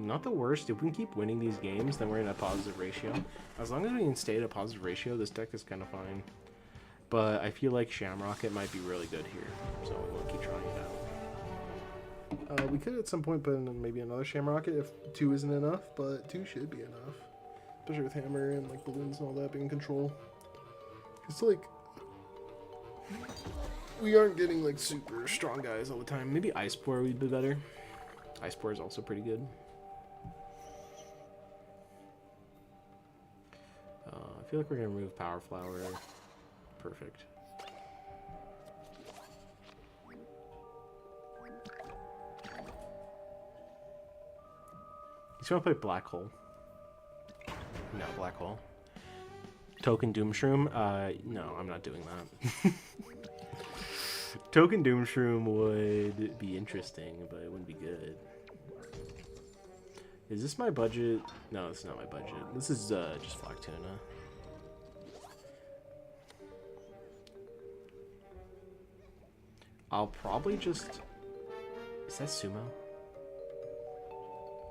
A: Not the worst. If we can keep winning these games, then we're in a positive ratio. As long as we can stay at a positive ratio, this deck is kind of fine. But I feel like Shamrocket might be really good here, so we'll keep trying it out.
B: We could at some point put in maybe another Shamrocket if 2 isn't enough, but 2 should be enough. Especially with Hammer and like balloons and all that being in control. It's like we aren't getting like super strong guys all the time.
A: Maybe Ice Pour would be better. Ice Pour is also pretty good. I feel like we're gonna remove Power Flower. Perfect. He's gonna play Black Hole. No, Black Hole. Token Doomshroom? No, I'm not doing that. Token Doomshroom would be interesting, but it wouldn't be good. Is this my budget? No, it's not my budget. This is just Black Tuna. I'll probably just... Is that Sumo?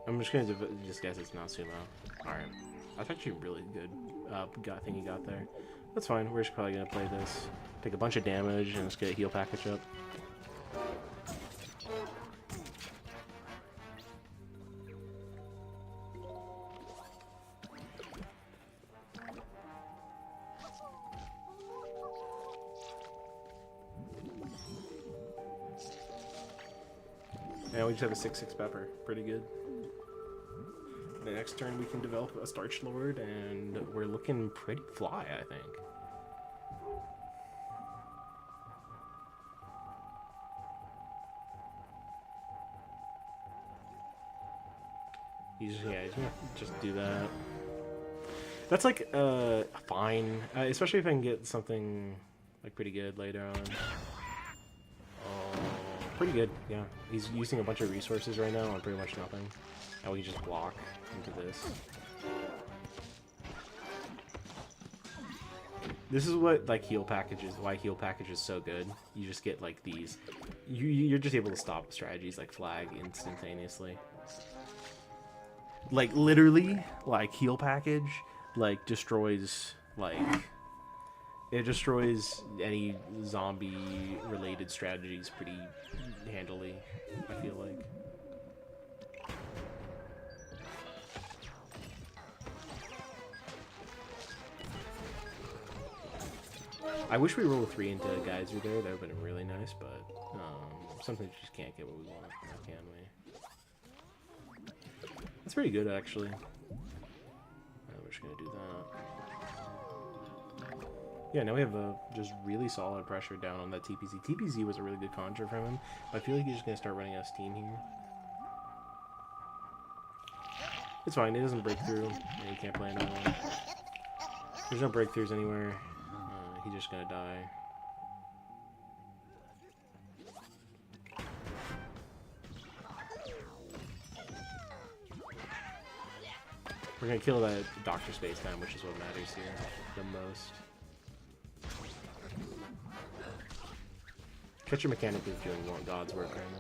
A: I'm just gonna just guess it's not Sumo. Alright. That's actually really good thing you got there. That's fine. We're just probably gonna play this. Take a bunch of damage and just get a heal package up. And we just have a 6/6 pepper. Pretty good. The next turn we can develop a Starch Lord, and we're looking pretty fly, I think. He's gonna just do that. That's like fine, especially if I can get something like pretty good later on. Pretty good, yeah. He's using a bunch of resources right now on pretty much nothing. And we just block into this. This is what like heal packages, why heal package is so good. You just get like these, you're just able to stop strategies like flag instantaneously. Like literally, like heal package, like destroys like. It destroys any zombie-related strategies pretty handily, I feel like. I wish we rolled 3 into Geyser there. That would have been really nice, but sometimes you just can't get what we want, now can we? That's pretty good, actually. We're just going to do that. Yeah, now we have just really solid pressure down on that TPZ. TPZ was a really good conjure from him. I feel like he's just going to start running out of steam here. It's fine, it doesn't break through. Yeah, you can't play another one. There's no breakthroughs anywhere. He's just going to die. We're going to kill that Doctor Space Time, which is what matters here the most. Catcher Mechanic is doing God's work right now.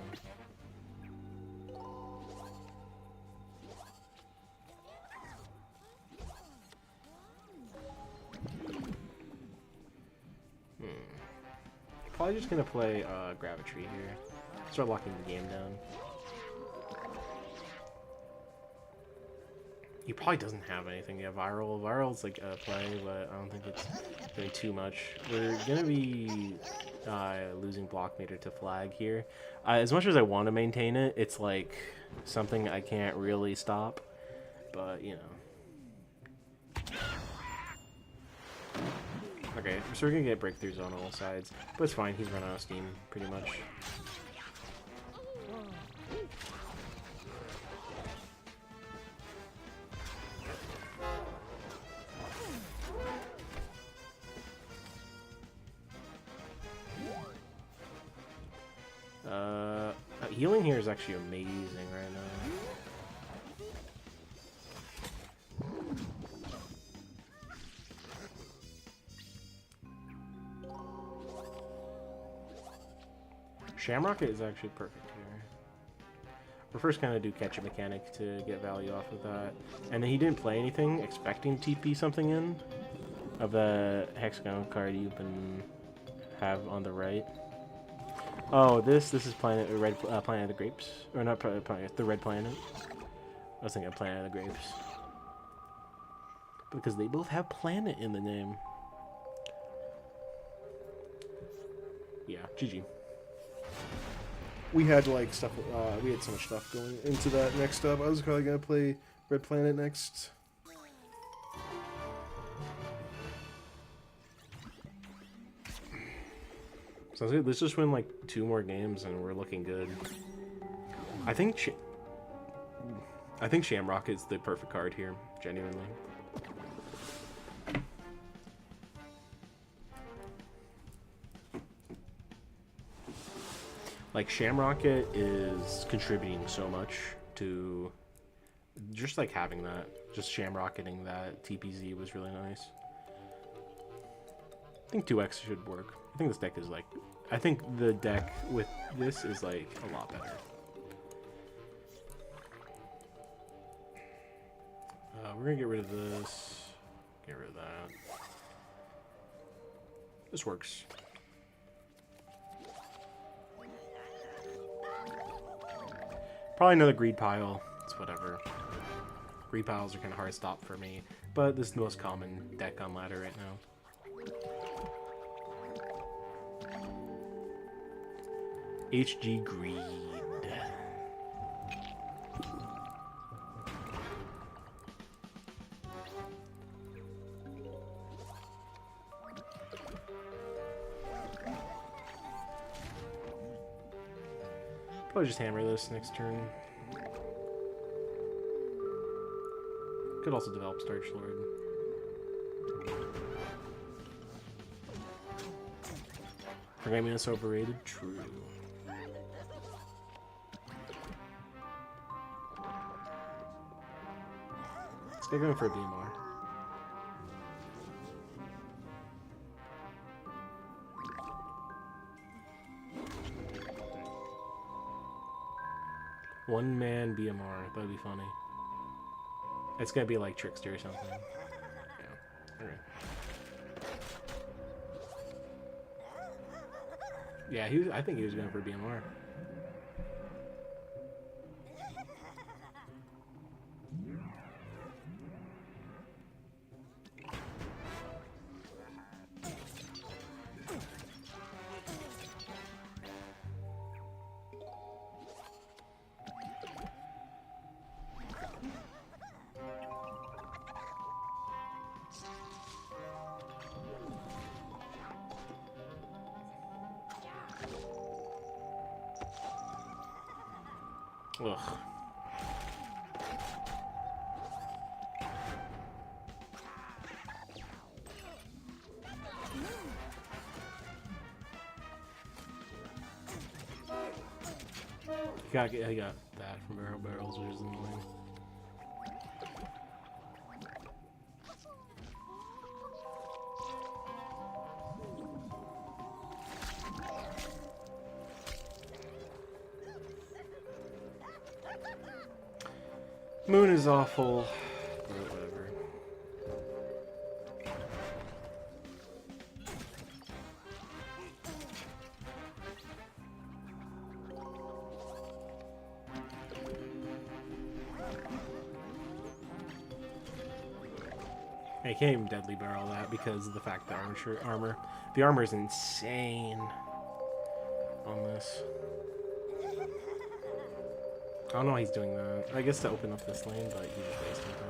A: Probably just gonna play Gravitry here. Start locking the game down. He probably doesn't have anything. Yeah, Viral. Viral's like a play, but I don't think it's doing too much. We're gonna be losing Block Meter to Flag here. As much as I want to maintain it, it's like something I can't really stop. But, you know. Okay, so we're gonna get breakthroughs on all sides. But it's fine, he's run out of steam, pretty much. Healing here is actually amazing right now. Shamrocket is actually perfect here. We're first gonna do catch-up mechanic to get value off of that. And then he didn't play anything, expecting to TP something in of the hexagon card you can have on the right. Oh, this is planet red planet of the grapes, or not planet, the red planet. I was thinking planet of the grapes because they both have planet in the name. Yeah, GG.
B: We had like stuff. We had so much stuff going into that next up. I was probably gonna play Red Planet next.
A: Sounds good. Let's just win like 2 more games and we're looking good. I think Shamrock is the perfect card here, genuinely. Like, Shamrocket is contributing so much to just like having that. Just Shamrocketing that TPZ was really nice. I think 2x should work. I think this deck is like... I think the deck with this is like a lot better. We're gonna get rid of this. Get rid of that. This works. Probably another greed pile. It's whatever. Greed piles are kind of hard to stop for me, but this is the most common deck on ladder right now. HG Greed. Probably just hammer this next turn. Could also develop Starch Lord. Forgetting this overrated? True. Let's get going for a BMR. One man BMR, that'd be funny. It's gonna be like Trickster or something. Yeah. Alright. Yeah, I think he was going for BMR. Ugh. I got that from barrels, which is annoying. Moon is awful. But whatever. I can't even deadly barrel that because of the fact that the armor is insane on this. I don't know why he's doing that. I guess to open up this lane, but he's just wasting time.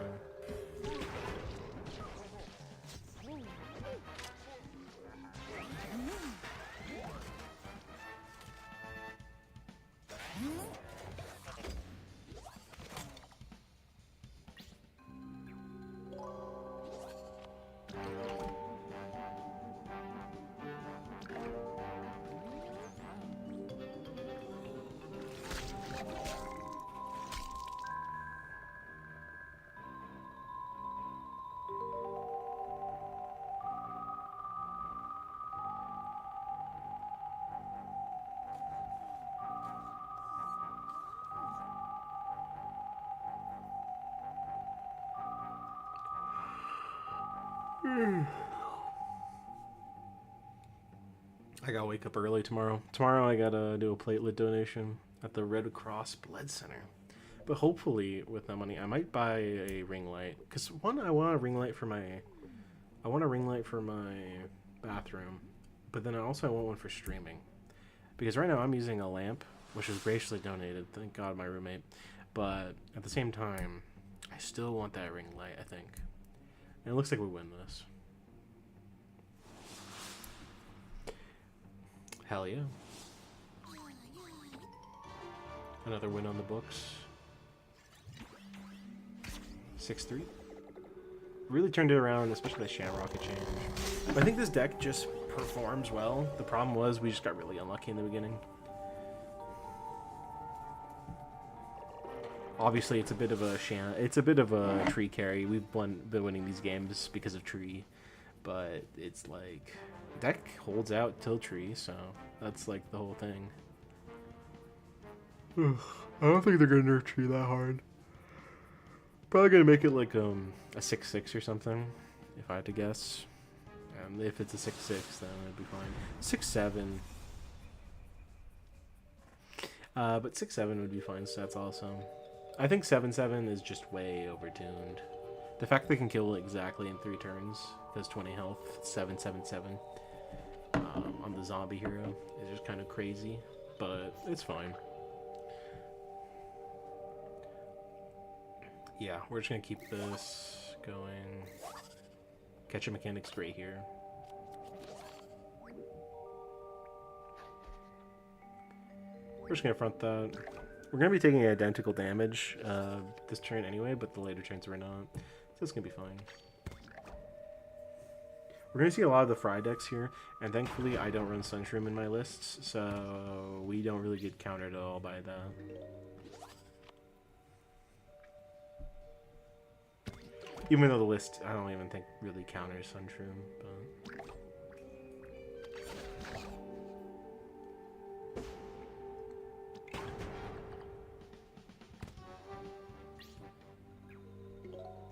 A: I gotta wake up early tomorrow. Tomorrow I gotta do a platelet donation at the Red Cross Blood Center. But hopefully, with that money, I might buy a ring light. Cause one, I want a ring light for my bathroom. But then I want one for streaming. Because right now I'm using a lamp, which was graciously donated. Thank God, my roommate. But at the same time, I still want that ring light, I think. And it looks like we win this. Hell yeah. Another win on the books. 6-3. Really turned it around, especially the Shamrocket change. But I think this deck just performs well. The problem was we just got really unlucky in the beginning. Obviously, it's a bit of a tree carry. We've been winning these games because of tree, but it's like deck holds out till tree, so that's like the whole thing. I don't think they're gonna nerf tree that hard. Probably gonna make it like a 6-6 or something, if I had to guess. And if it's a 6-6, then it'd be fine. 6-7. But 6-7 would be fine, so that's awesome. I think 7-7 is just way overtuned. The fact they can kill it exactly in 3 turns, does 20 health, 7-7-7 on the zombie hero is just kind of crazy, but it's fine. Yeah, we're just gonna keep this going. Catch a mechanic's great here. We're just gonna front that. We're gonna be taking identical damage this turn anyway, but the later turns we're not. So it's gonna be fine. We're gonna see a lot of the Fry decks here, and thankfully I don't run Sunshroom in my lists, so we don't really get countered at all by that. Even though the list, I don't even think really counters Sunshroom, but...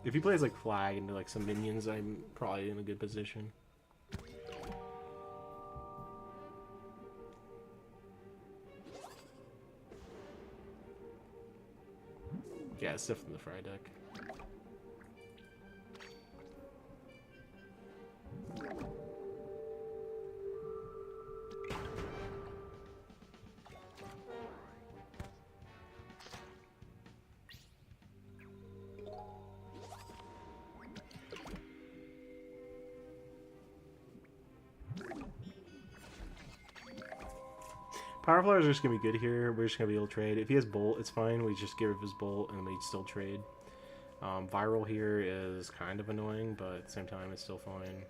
A: If he plays like Flag into like some minions, I'm probably in a good position. Yeah, it's definitely the Fry deck. Power Flowers are just gonna be good here. We're just gonna be able to trade. If he has Bolt, it's fine. We just get rid of his Bolt and we still trade. Viral here is kind of annoying, but at the same time, it's still fine.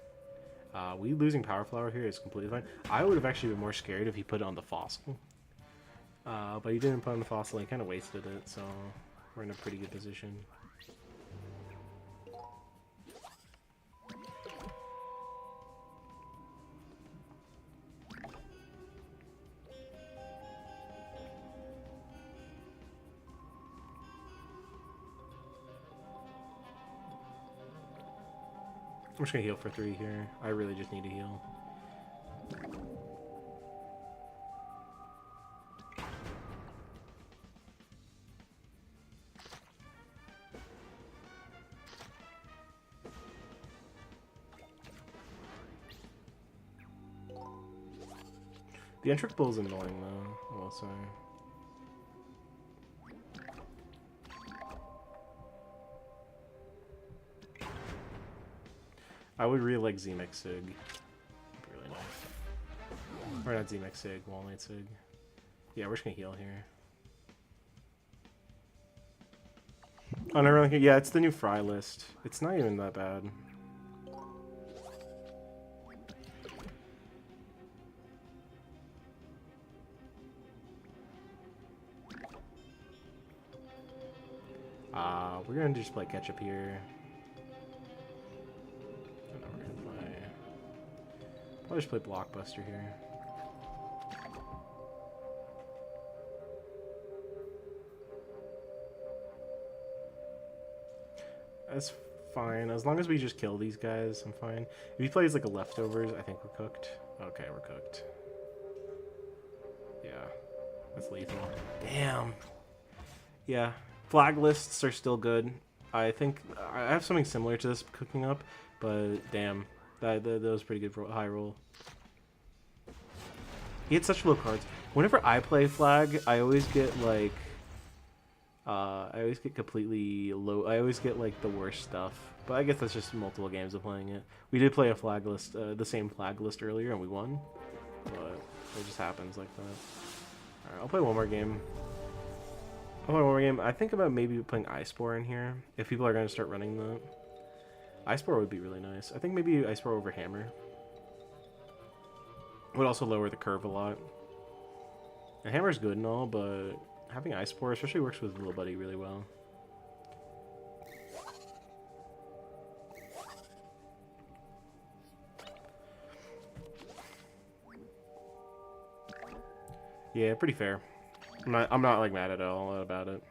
A: We losing Power Flower here is completely fine. I would have actually been more scared if he put it on the Fossil. But he didn't put it on the Fossil. He kind of wasted it, so we're in a pretty good position. I'm just gonna heal for 3 here. I really just need to heal. The Entric Bull is annoying though, I will say. I would really like Z-Mech Sig. Really nice. Or not Z-Mech Sig, Wall Knight Sig. Yeah, we're just gonna heal here. Oh, no, really, yeah, it's the new Fry list. It's not even that bad. We're gonna just play catch up here. And then we're gonna play. Probably just play Blockbuster here. As fine. As long as we just kill these guys, I'm fine. If he plays like a leftovers, I think we're cooked. Okay, we're cooked. Yeah, that's lethal. Damn. Yeah, flag lists are still good. I think I have something similar to this cooking up, but damn, that was pretty good for high roll. He had such low cards. Whenever I play flag, I always get like, I always get completely low. I always get like the worst stuff. But I guess that's just multiple games of playing it. We did play a flag list, the same flag list earlier, and we won. But it just happens like that. All right, I'll play one more game. I think about maybe putting Ice Spore in here if people are going to start running that. Ice Spore would be really nice. I think maybe Ice Spore over Hammer would also lower the curve a lot. And Hammer's good and all, but having Ice Spore especially works with Little Buddy really well. Yeah, pretty fair. I'm not like mad at all about it.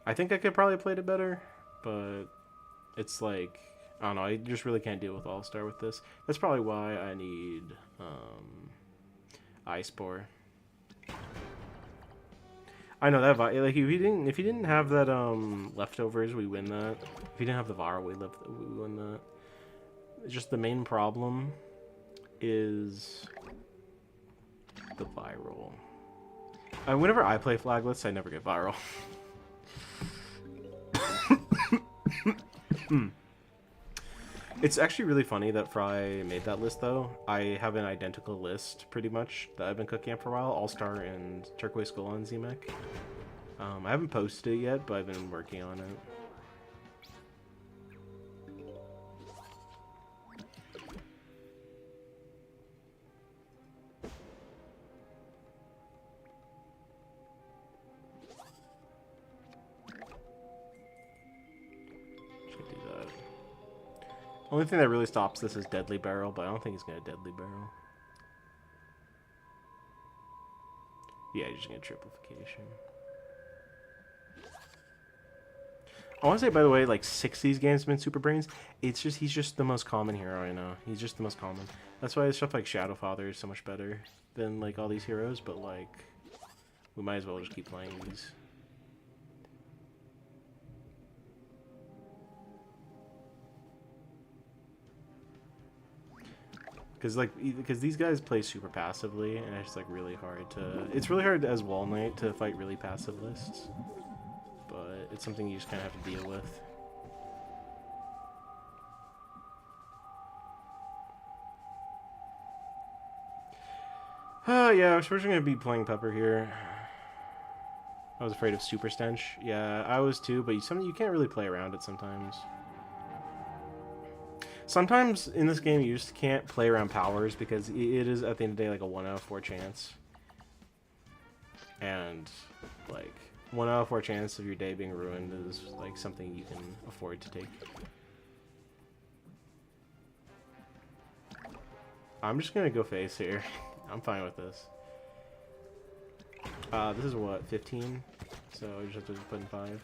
A: I think I could probably have played it better, but it's like, I don't know, I just really can't deal with All-Star with this. That's probably why I need Ice Spore. I know that like if he didn't have that leftovers, we win that. If he didn't have the Vara, we win that. It's just the main problem is the viral. Whenever I play flag lists, I never get viral. It's actually really funny that Fry made that list, though. I have an identical list, pretty much, that I've been cooking up for a while. All-Star and Turquoise Skull on Z-Mech. I haven't posted it yet, but I've been working on it. Only thing that really stops this is Deadly Barrel, but I don't think he's going to Deadly Barrel. Yeah, he's just going to Triplification. I want to say, by the way, like 60s games have been Super Brains. It's just, he's just the most common hero I know. He's just the most common. That's why stuff like Shadow Father is so much better than like all these heroes, but like, we might as well just keep playing these. Because these guys play super passively, and it's like really hard to. It's really hard as Wall Knight to fight really passive lists, but it's something you just kind of have to deal with. Yeah, I was first gonna be playing Pepper here. I was afraid of Super Stench. Yeah, I was too, but something you can't really play around it sometimes. Sometimes in this game you just can't play around powers because it is at the end of the day like a 1 out of 4 chance. And like 1 out of 4 chance of your day being ruined is like something you can afford to take. I'm just gonna go face here. I'm fine with this. This is what, 15? So I just have to put in 5.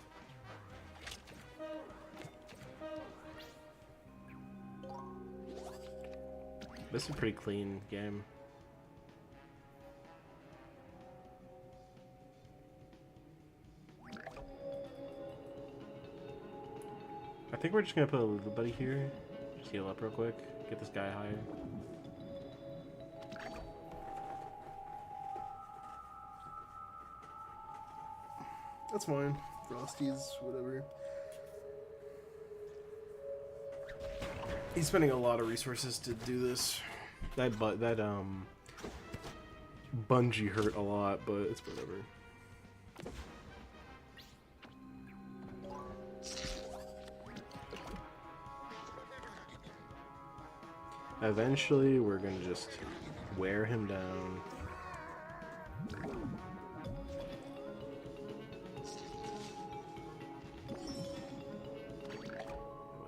A: This is a pretty clean game. I think we're just gonna put a little buddy here. Just heal up real quick. Get this guy higher.
B: That's fine. Frosty's, whatever. He's spending a lot of resources to do this.
A: That bungee hurt a lot, but it's whatever. Eventually, we're gonna just wear him down.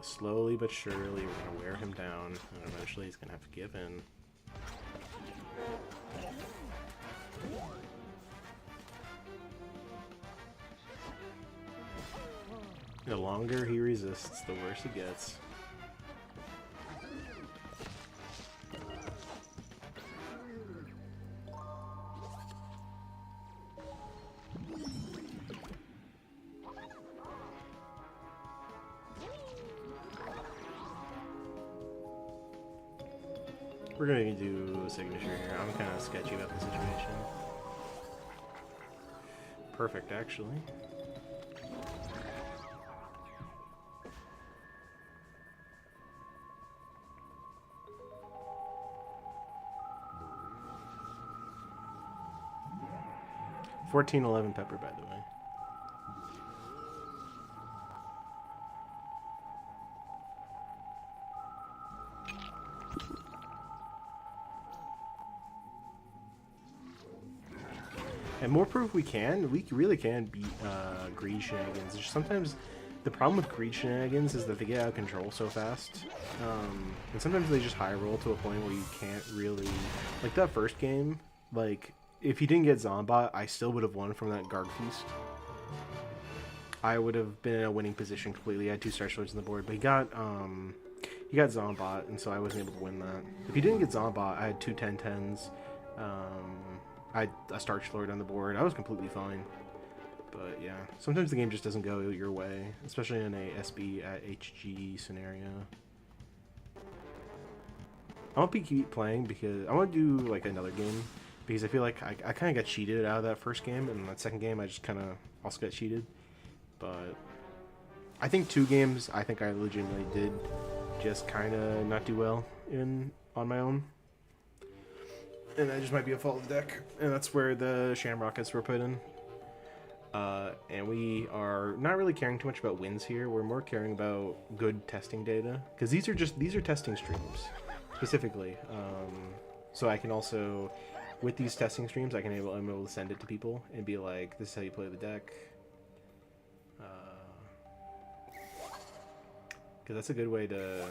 A: Slowly but surely, we're gonna wear him down, and eventually he's gonna have to give in. The longer he resists, the worse it gets. We're gonna do a signature here. I'm kind of sketchy about the situation. Perfect, actually. $14.11 pepper, by the way. And more proof we really can beat greed shenanigans. Just sometimes the problem with greed shenanigans is that they get out of control so fast. And sometimes they just high roll to a point where you can't really... Like that first game, like, if he didn't get Zombot, I still would have won from that Guard Feast. I would have been in a winning position completely. I had 2 Star Lords on the board, but he got Zombot, and so I wasn't able to win that. If he didn't get Zombot, I had 2 10-10s. I had a Starch Lord on the board. I was completely fine. But yeah, sometimes the game just doesn't go your way, especially in a SB at HG scenario. I want to keep playing because I want to do like another game because I feel like I kind of got cheated out of that first game, and that second game I just kind of also got cheated. But I think 2 games I think I legitimately did just kind of not do well on my own. And that just might be a fault of the deck. And that's where the Shamrockets were put in. And we are not really caring too much about wins here. We're more caring about good testing data. Because these are testing streams, specifically. So I can also, with these testing streams, I'm able to send it to people and be like, this is how you play the deck. Because that's a good way to...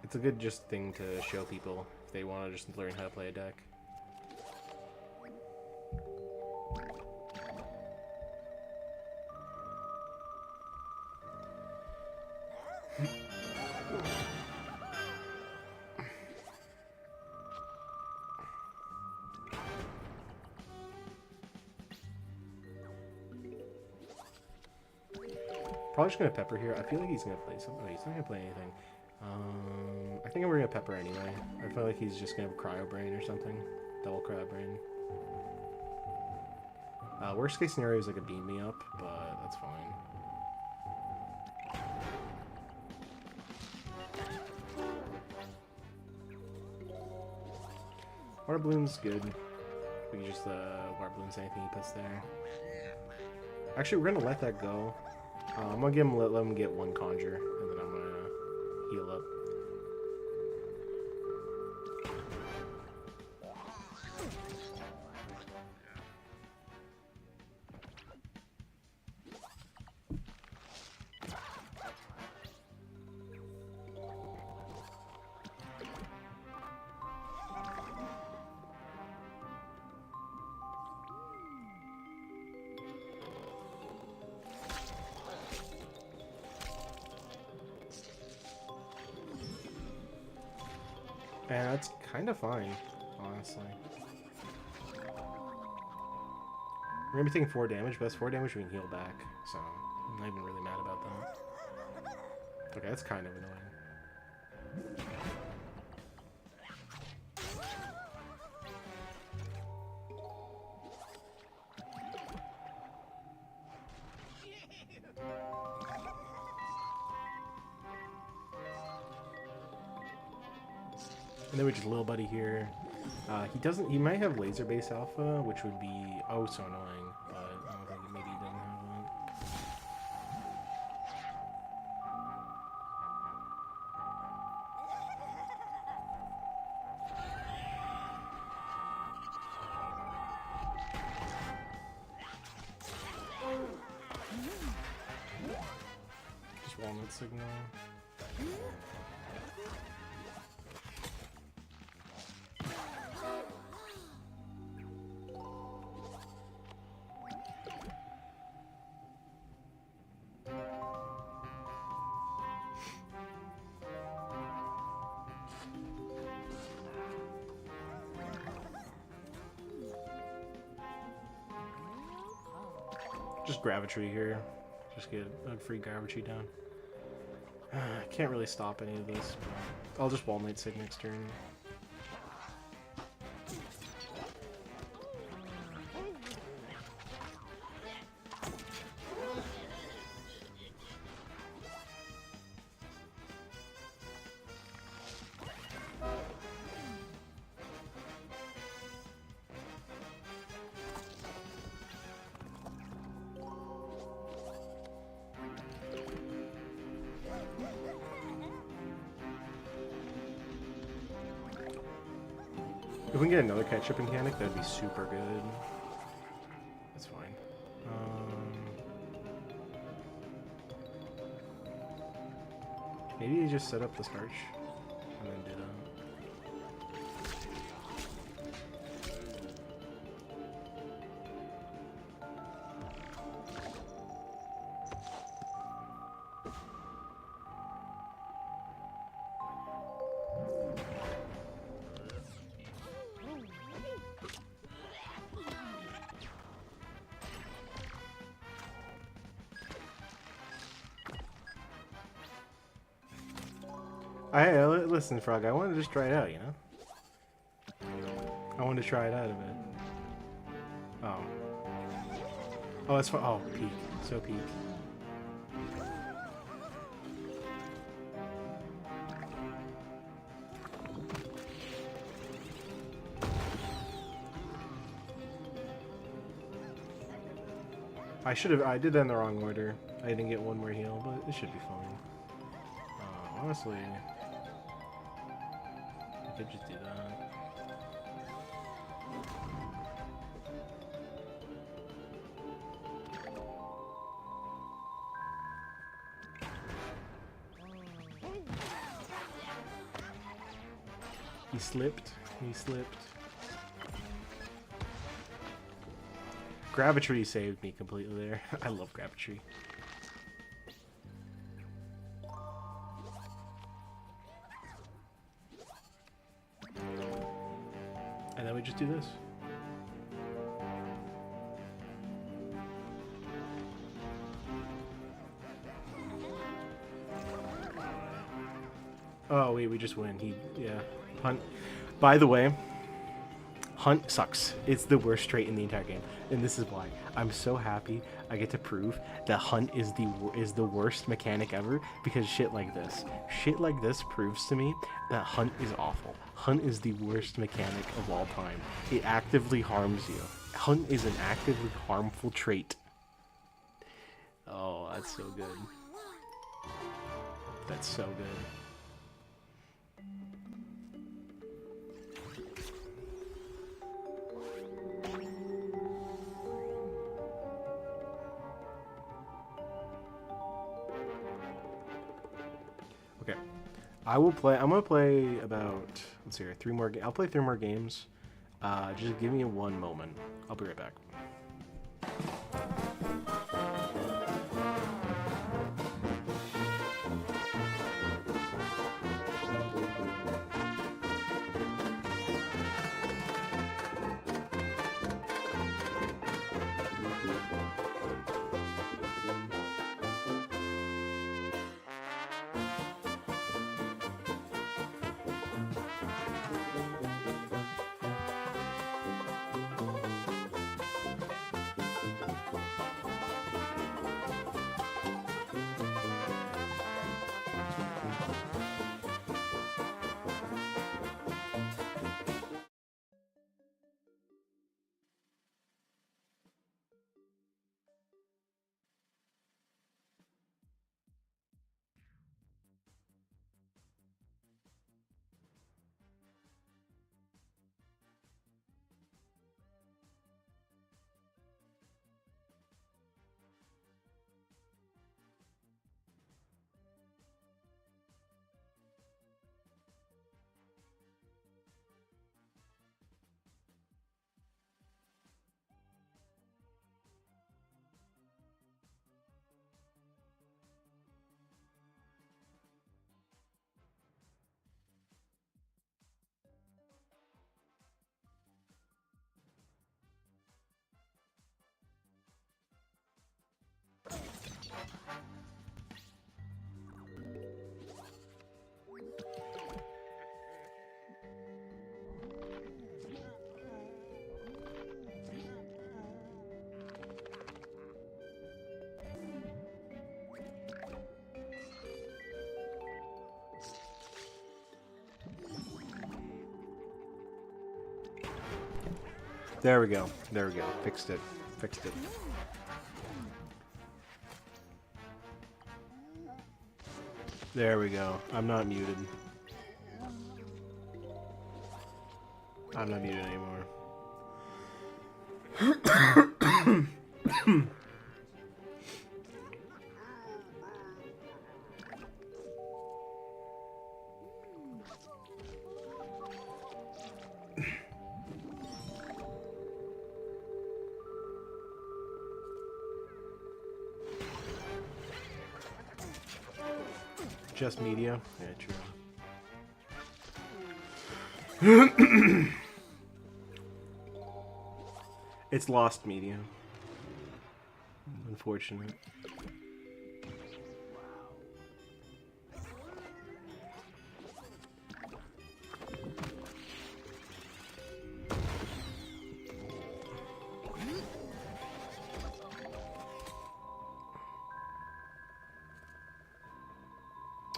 A: It's a good just thing to show people if they want to just learn how to play a deck. Probably just gonna pepper here. I feel like he's gonna play something. No, he's not gonna play anything. I think we're gonna pepper anyway. I feel like he's just gonna have cryo brain or something. Double cryo brain. Worst case scenario is like a beam me up, but that's fine. Water balloon's good. We can just water balloons anything he puts there. Actually, we're gonna let that go. I'm gonna let him get 1 conjure, and then I'm gonna heal up. And that's kind of fine, honestly. We're gonna be taking 4 damage, but that's 4 damage we can heal back, so I'm not even really mad about that. Okay, that's kind of annoying. And then we just little buddy here. He might have laser base alpha, which would be oh so annoying, but I don't think maybe he doesn't have that. Just walnut signal. Just Gravity here. Just get a free Gravity down. I can't really stop any of this. I'll just Wall Knight Sig next turn. If we can get another catch-up mechanic, that'd be super good. That's fine. Maybe you just set up the starch and then do that. Listen, Frog, I want to just try it out, you know? I want to try it out a bit. Oh. Oh, that's fine. Oh, peak. So peak. I did that in the wrong order. I didn't get one more heal, but it should be fine. Honestly, I could just do that. He slipped. He slipped. Gravity saved me completely there. I love Gravity. And then we just do this. Oh wait, we just win. Yeah. Hunt. By the way, Hunt sucks. It's the worst trait in the entire game, and this is why. I'm so happy I get to prove that Hunt is the worst mechanic ever, because shit like this proves to me that Hunt is awful. Hunt is the worst mechanic of all time. It actively harms you. Hunt is an actively harmful trait. Oh, that's so good. That's so good. Okay, I will play. I'm gonna play about. Let's see here. 3 more. I'll play 3 more games. Just give me one moment. I'll be right back. There we go. There we go. Fixed it. Fixed it. There we go. I'm not muted. I'm not muted anymore. Just media? Yeah, true. It's lost media. Unfortunate.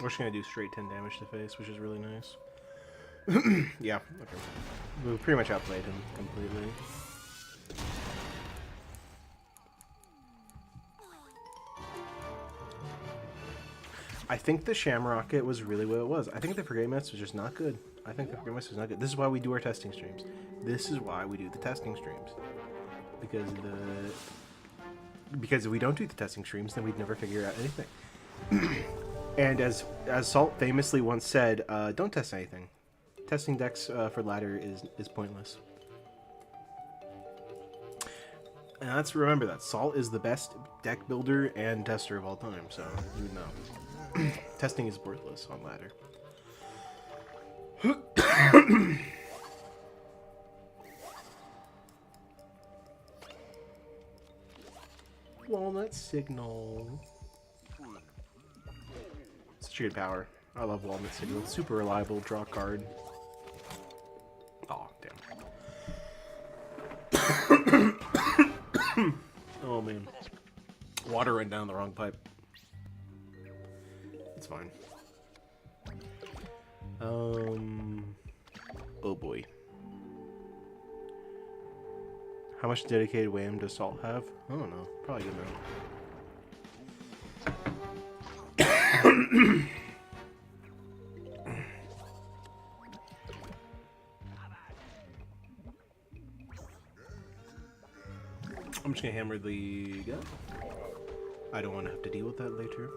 A: We're just gonna do straight 10 damage to face, which is really nice. Yeah, okay. We pretty much outplayed him completely. I think the Shamrocket was really what it was. I think the Forget Mist was just not good. I think the Forget Mist was not good. This is why we do our testing streams. This is why we do the testing streams. Because if we don't do the testing streams, then we'd never figure out anything. And as Salt famously once said, don't test anything. Testing decks for ladder is pointless. And let's remember that Salt is the best deck builder and tester of all time, so you would know. Testing is worthless on ladder. Walnut Signal. Such a good power. I love Walnut Signal. Super reliable. Draw card. Oh, damn. Oh, man. Water ran down the wrong pipe. It's fine. Oh, boy. How much dedicated WAM does Salt have? I don't know. Probably good amount. I'm just gonna hammer the gun. I don't want to have to deal with that later.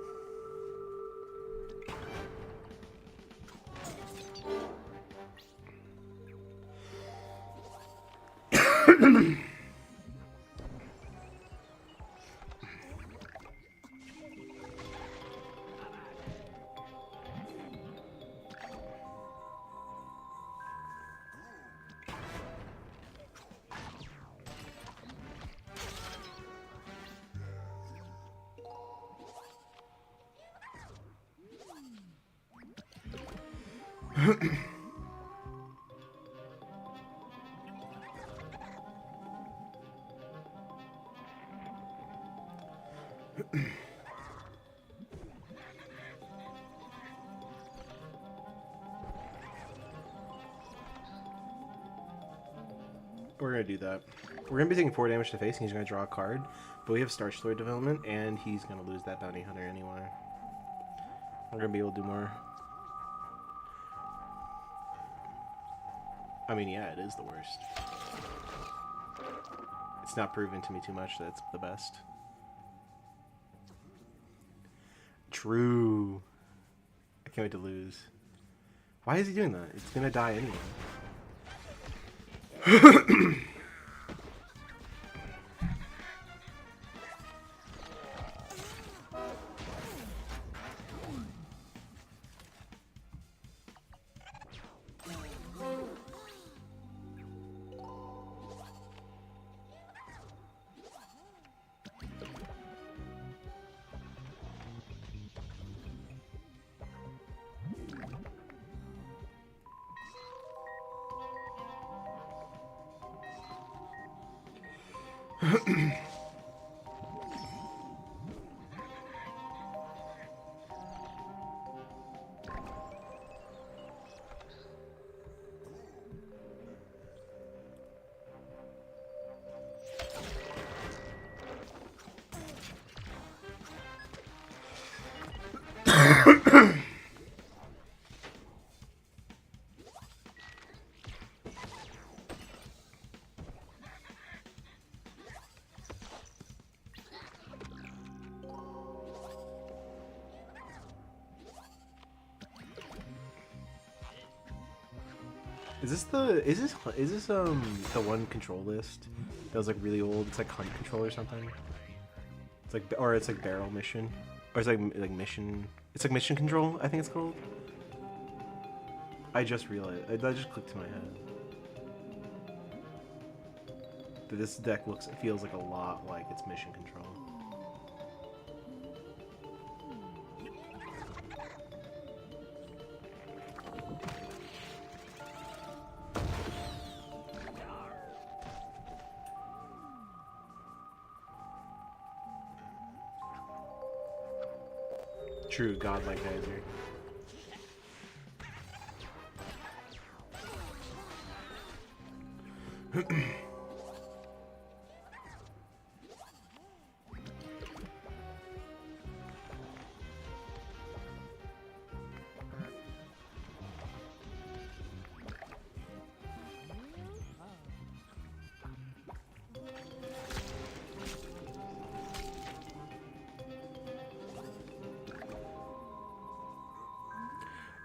A: We're gonna do that. We're gonna be taking 4 damage to face, and he's gonna draw a card. But we have Starch Lord development, and he's gonna lose that Bounty Hunter anyway. We're gonna be able to do more. I mean, yeah, it is the worst. It's not proven to me too much that it's the best. True. I can't wait to lose. Why is he doing that? It's gonna die anyway. Is this the one control list that was like really old? It's like hunt control or something. It's like, or it's like barrel mission, or it's like mission. It's like mission control, I think it's called. I just realized. That just clicked to my head. That this deck feels like a lot like it's mission control. True godlike geyser.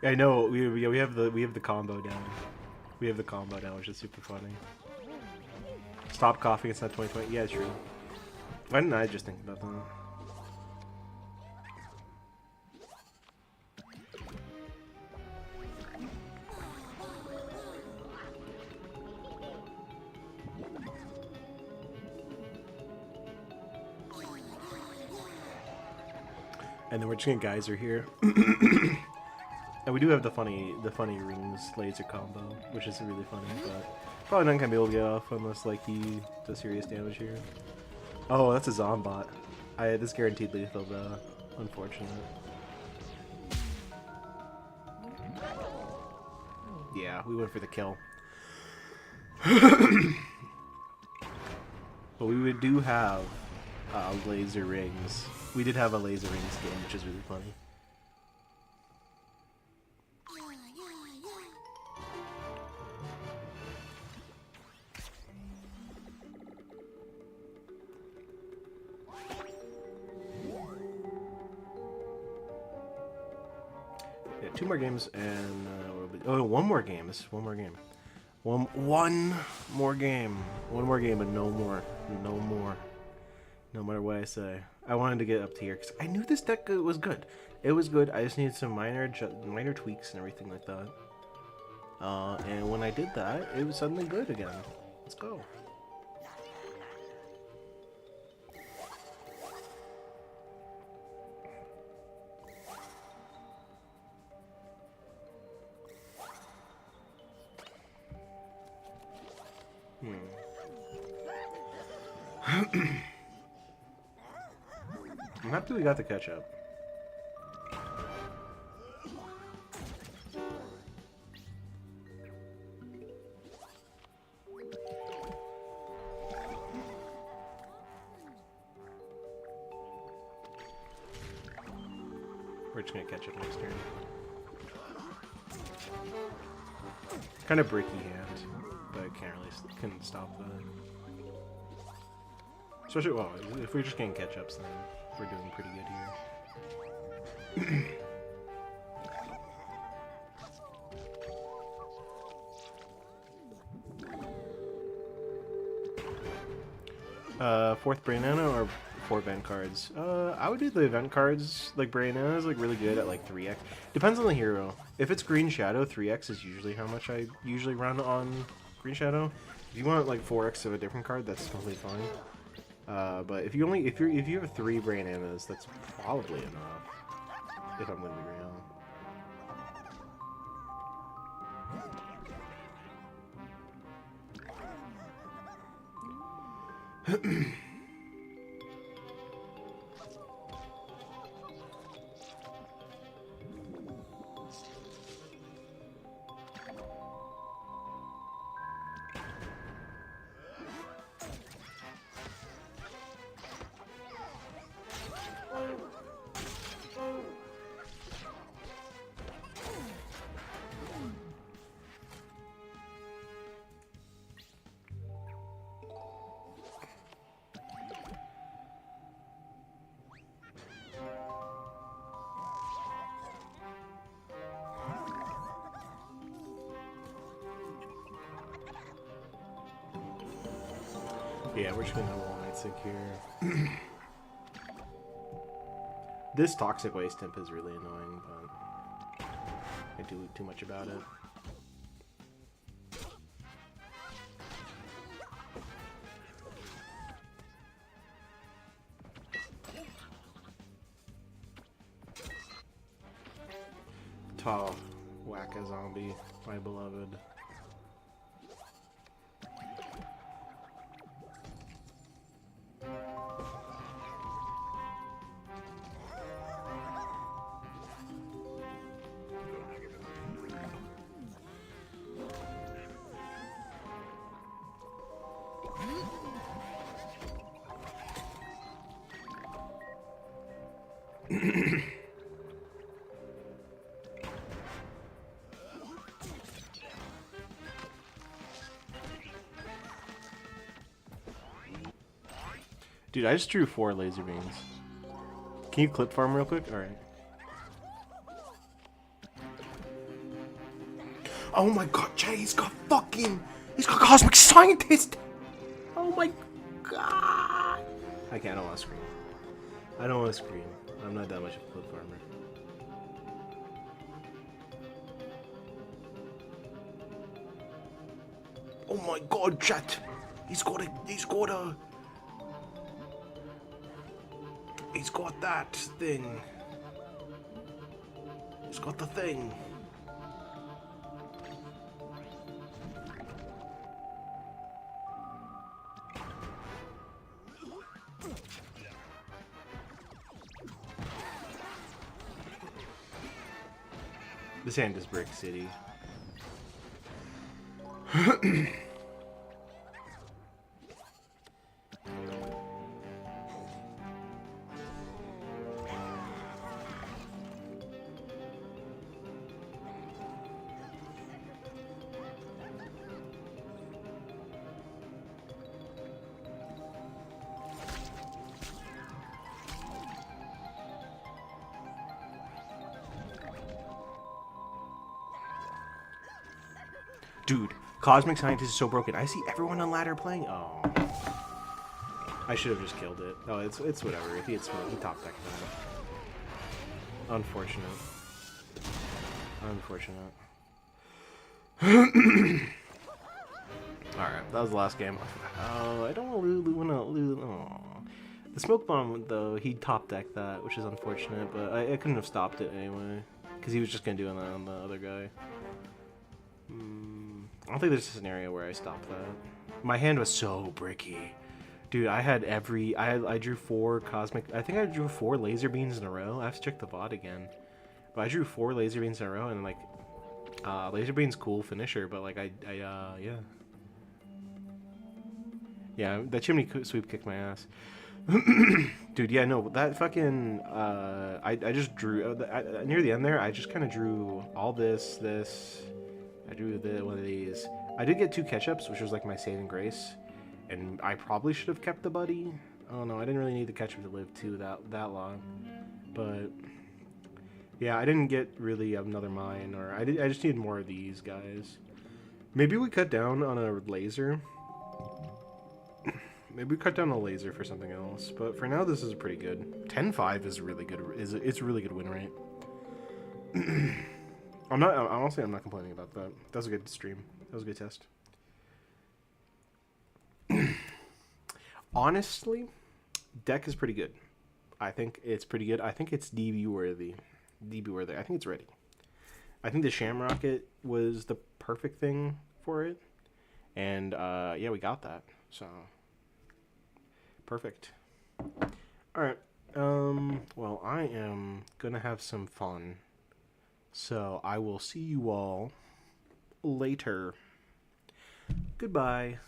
A: I know we have the combo down. We have the combo down, which is super funny. Stop coughing. It's not 2020. Yeah, true. Why didn't I just think about that? And then we're just gonna geyser here. And we do have the funny rings laser combo, which is really funny, but probably not gonna be able to get off unless like he does serious damage here. Oh, that's a Zombot. This guaranteed lethal though. Unfortunate. Yeah, we went for the kill. But we do have laser rings. We did have a laser rings game, which is really funny. Yeah, 2 more games and one more game. This is one more game. One more game. One more game, but no more. No more. No matter what I say. I wanted to get up to here because I knew this deck was good. It was good. I just needed some minor tweaks and everything like that. And when I did that, it was suddenly good again. Let's go. I'm happy we got the catch-up. We're just gonna catch up next turn. Kind of bricky hand, but I couldn't stop that. Especially, well, if we're just getting catch-ups, then we're doing pretty good here. Fourth Brainana or 4 event cards? I would do the event cards. Like, Brainana is like really good at like 3x. Depends on the hero. If it's Green Shadow, 3x is usually how much I usually run on Green Shadow. If you want like 4x of a different card, that's completely fine. But if you have 3 Brainanas, that's probably enough. If I'm gonna be real. Yeah, we're just gonna have all night sick here. This toxic waste temp is really annoying, but I do too much about it. Tall, whack a zombie, my beloved. Dude, I just drew 4 laser beams. Can you clip farm real quick? Alright. Oh my god, Jay, he's got Cosmic Scientist! Oh my god! I don't want to scream. I don't want to scream. I'm not that much of a clip farmer. Oh my god, chat! He's got that thing. He's got the thing. This hand is Brick City. Dude, Cosmic Scientist is so broken. I see everyone on ladder playing. Oh. I should have just killed it. Oh, it's whatever. If he had smoke, he top decked that. Unfortunate. Unfortunate. Alright, that was the last game. Oh, I don't want to lose. Oh. The smoke bomb, though, he top decked that, which is unfortunate, but I couldn't have stopped it anyway. Because he was just going to do it on the other guy. I don't think there's a scenario where I stop that. My hand was so bricky. Dude, I had I drew 4 cosmic... I think I drew 4 laser beams in a row. I have to check the VOD again. But I drew 4 laser beams in a row, and like... laser beam's cool finisher, but like yeah. Yeah, that chimney sweep kicked my ass. Dude, yeah, no, that fucking... I just drew... near the end there, I just kind of drew all this... I drew one of these. I did get 2 ketchups, which was like my saving grace. And I probably should have kept the buddy. Oh no, I didn't really need the ketchup to live too that long. But yeah, I didn't get really another mine, or I just needed more of these guys. Maybe we cut down on a laser. Maybe we cut down a laser for something else. But for now, this is pretty good. 10-5 is really good. It's a really good win rate. Honestly, I'm not complaining about that. That was a good stream. That was a good test. Honestly, deck is pretty good. I think it's pretty good. I think it's DB worthy. I think it's ready. I think the Shamrocket was the perfect thing for it. And, yeah, we got that. So, perfect. Alright. Well, I am gonna have some fun. So, I will see you all later. Goodbye.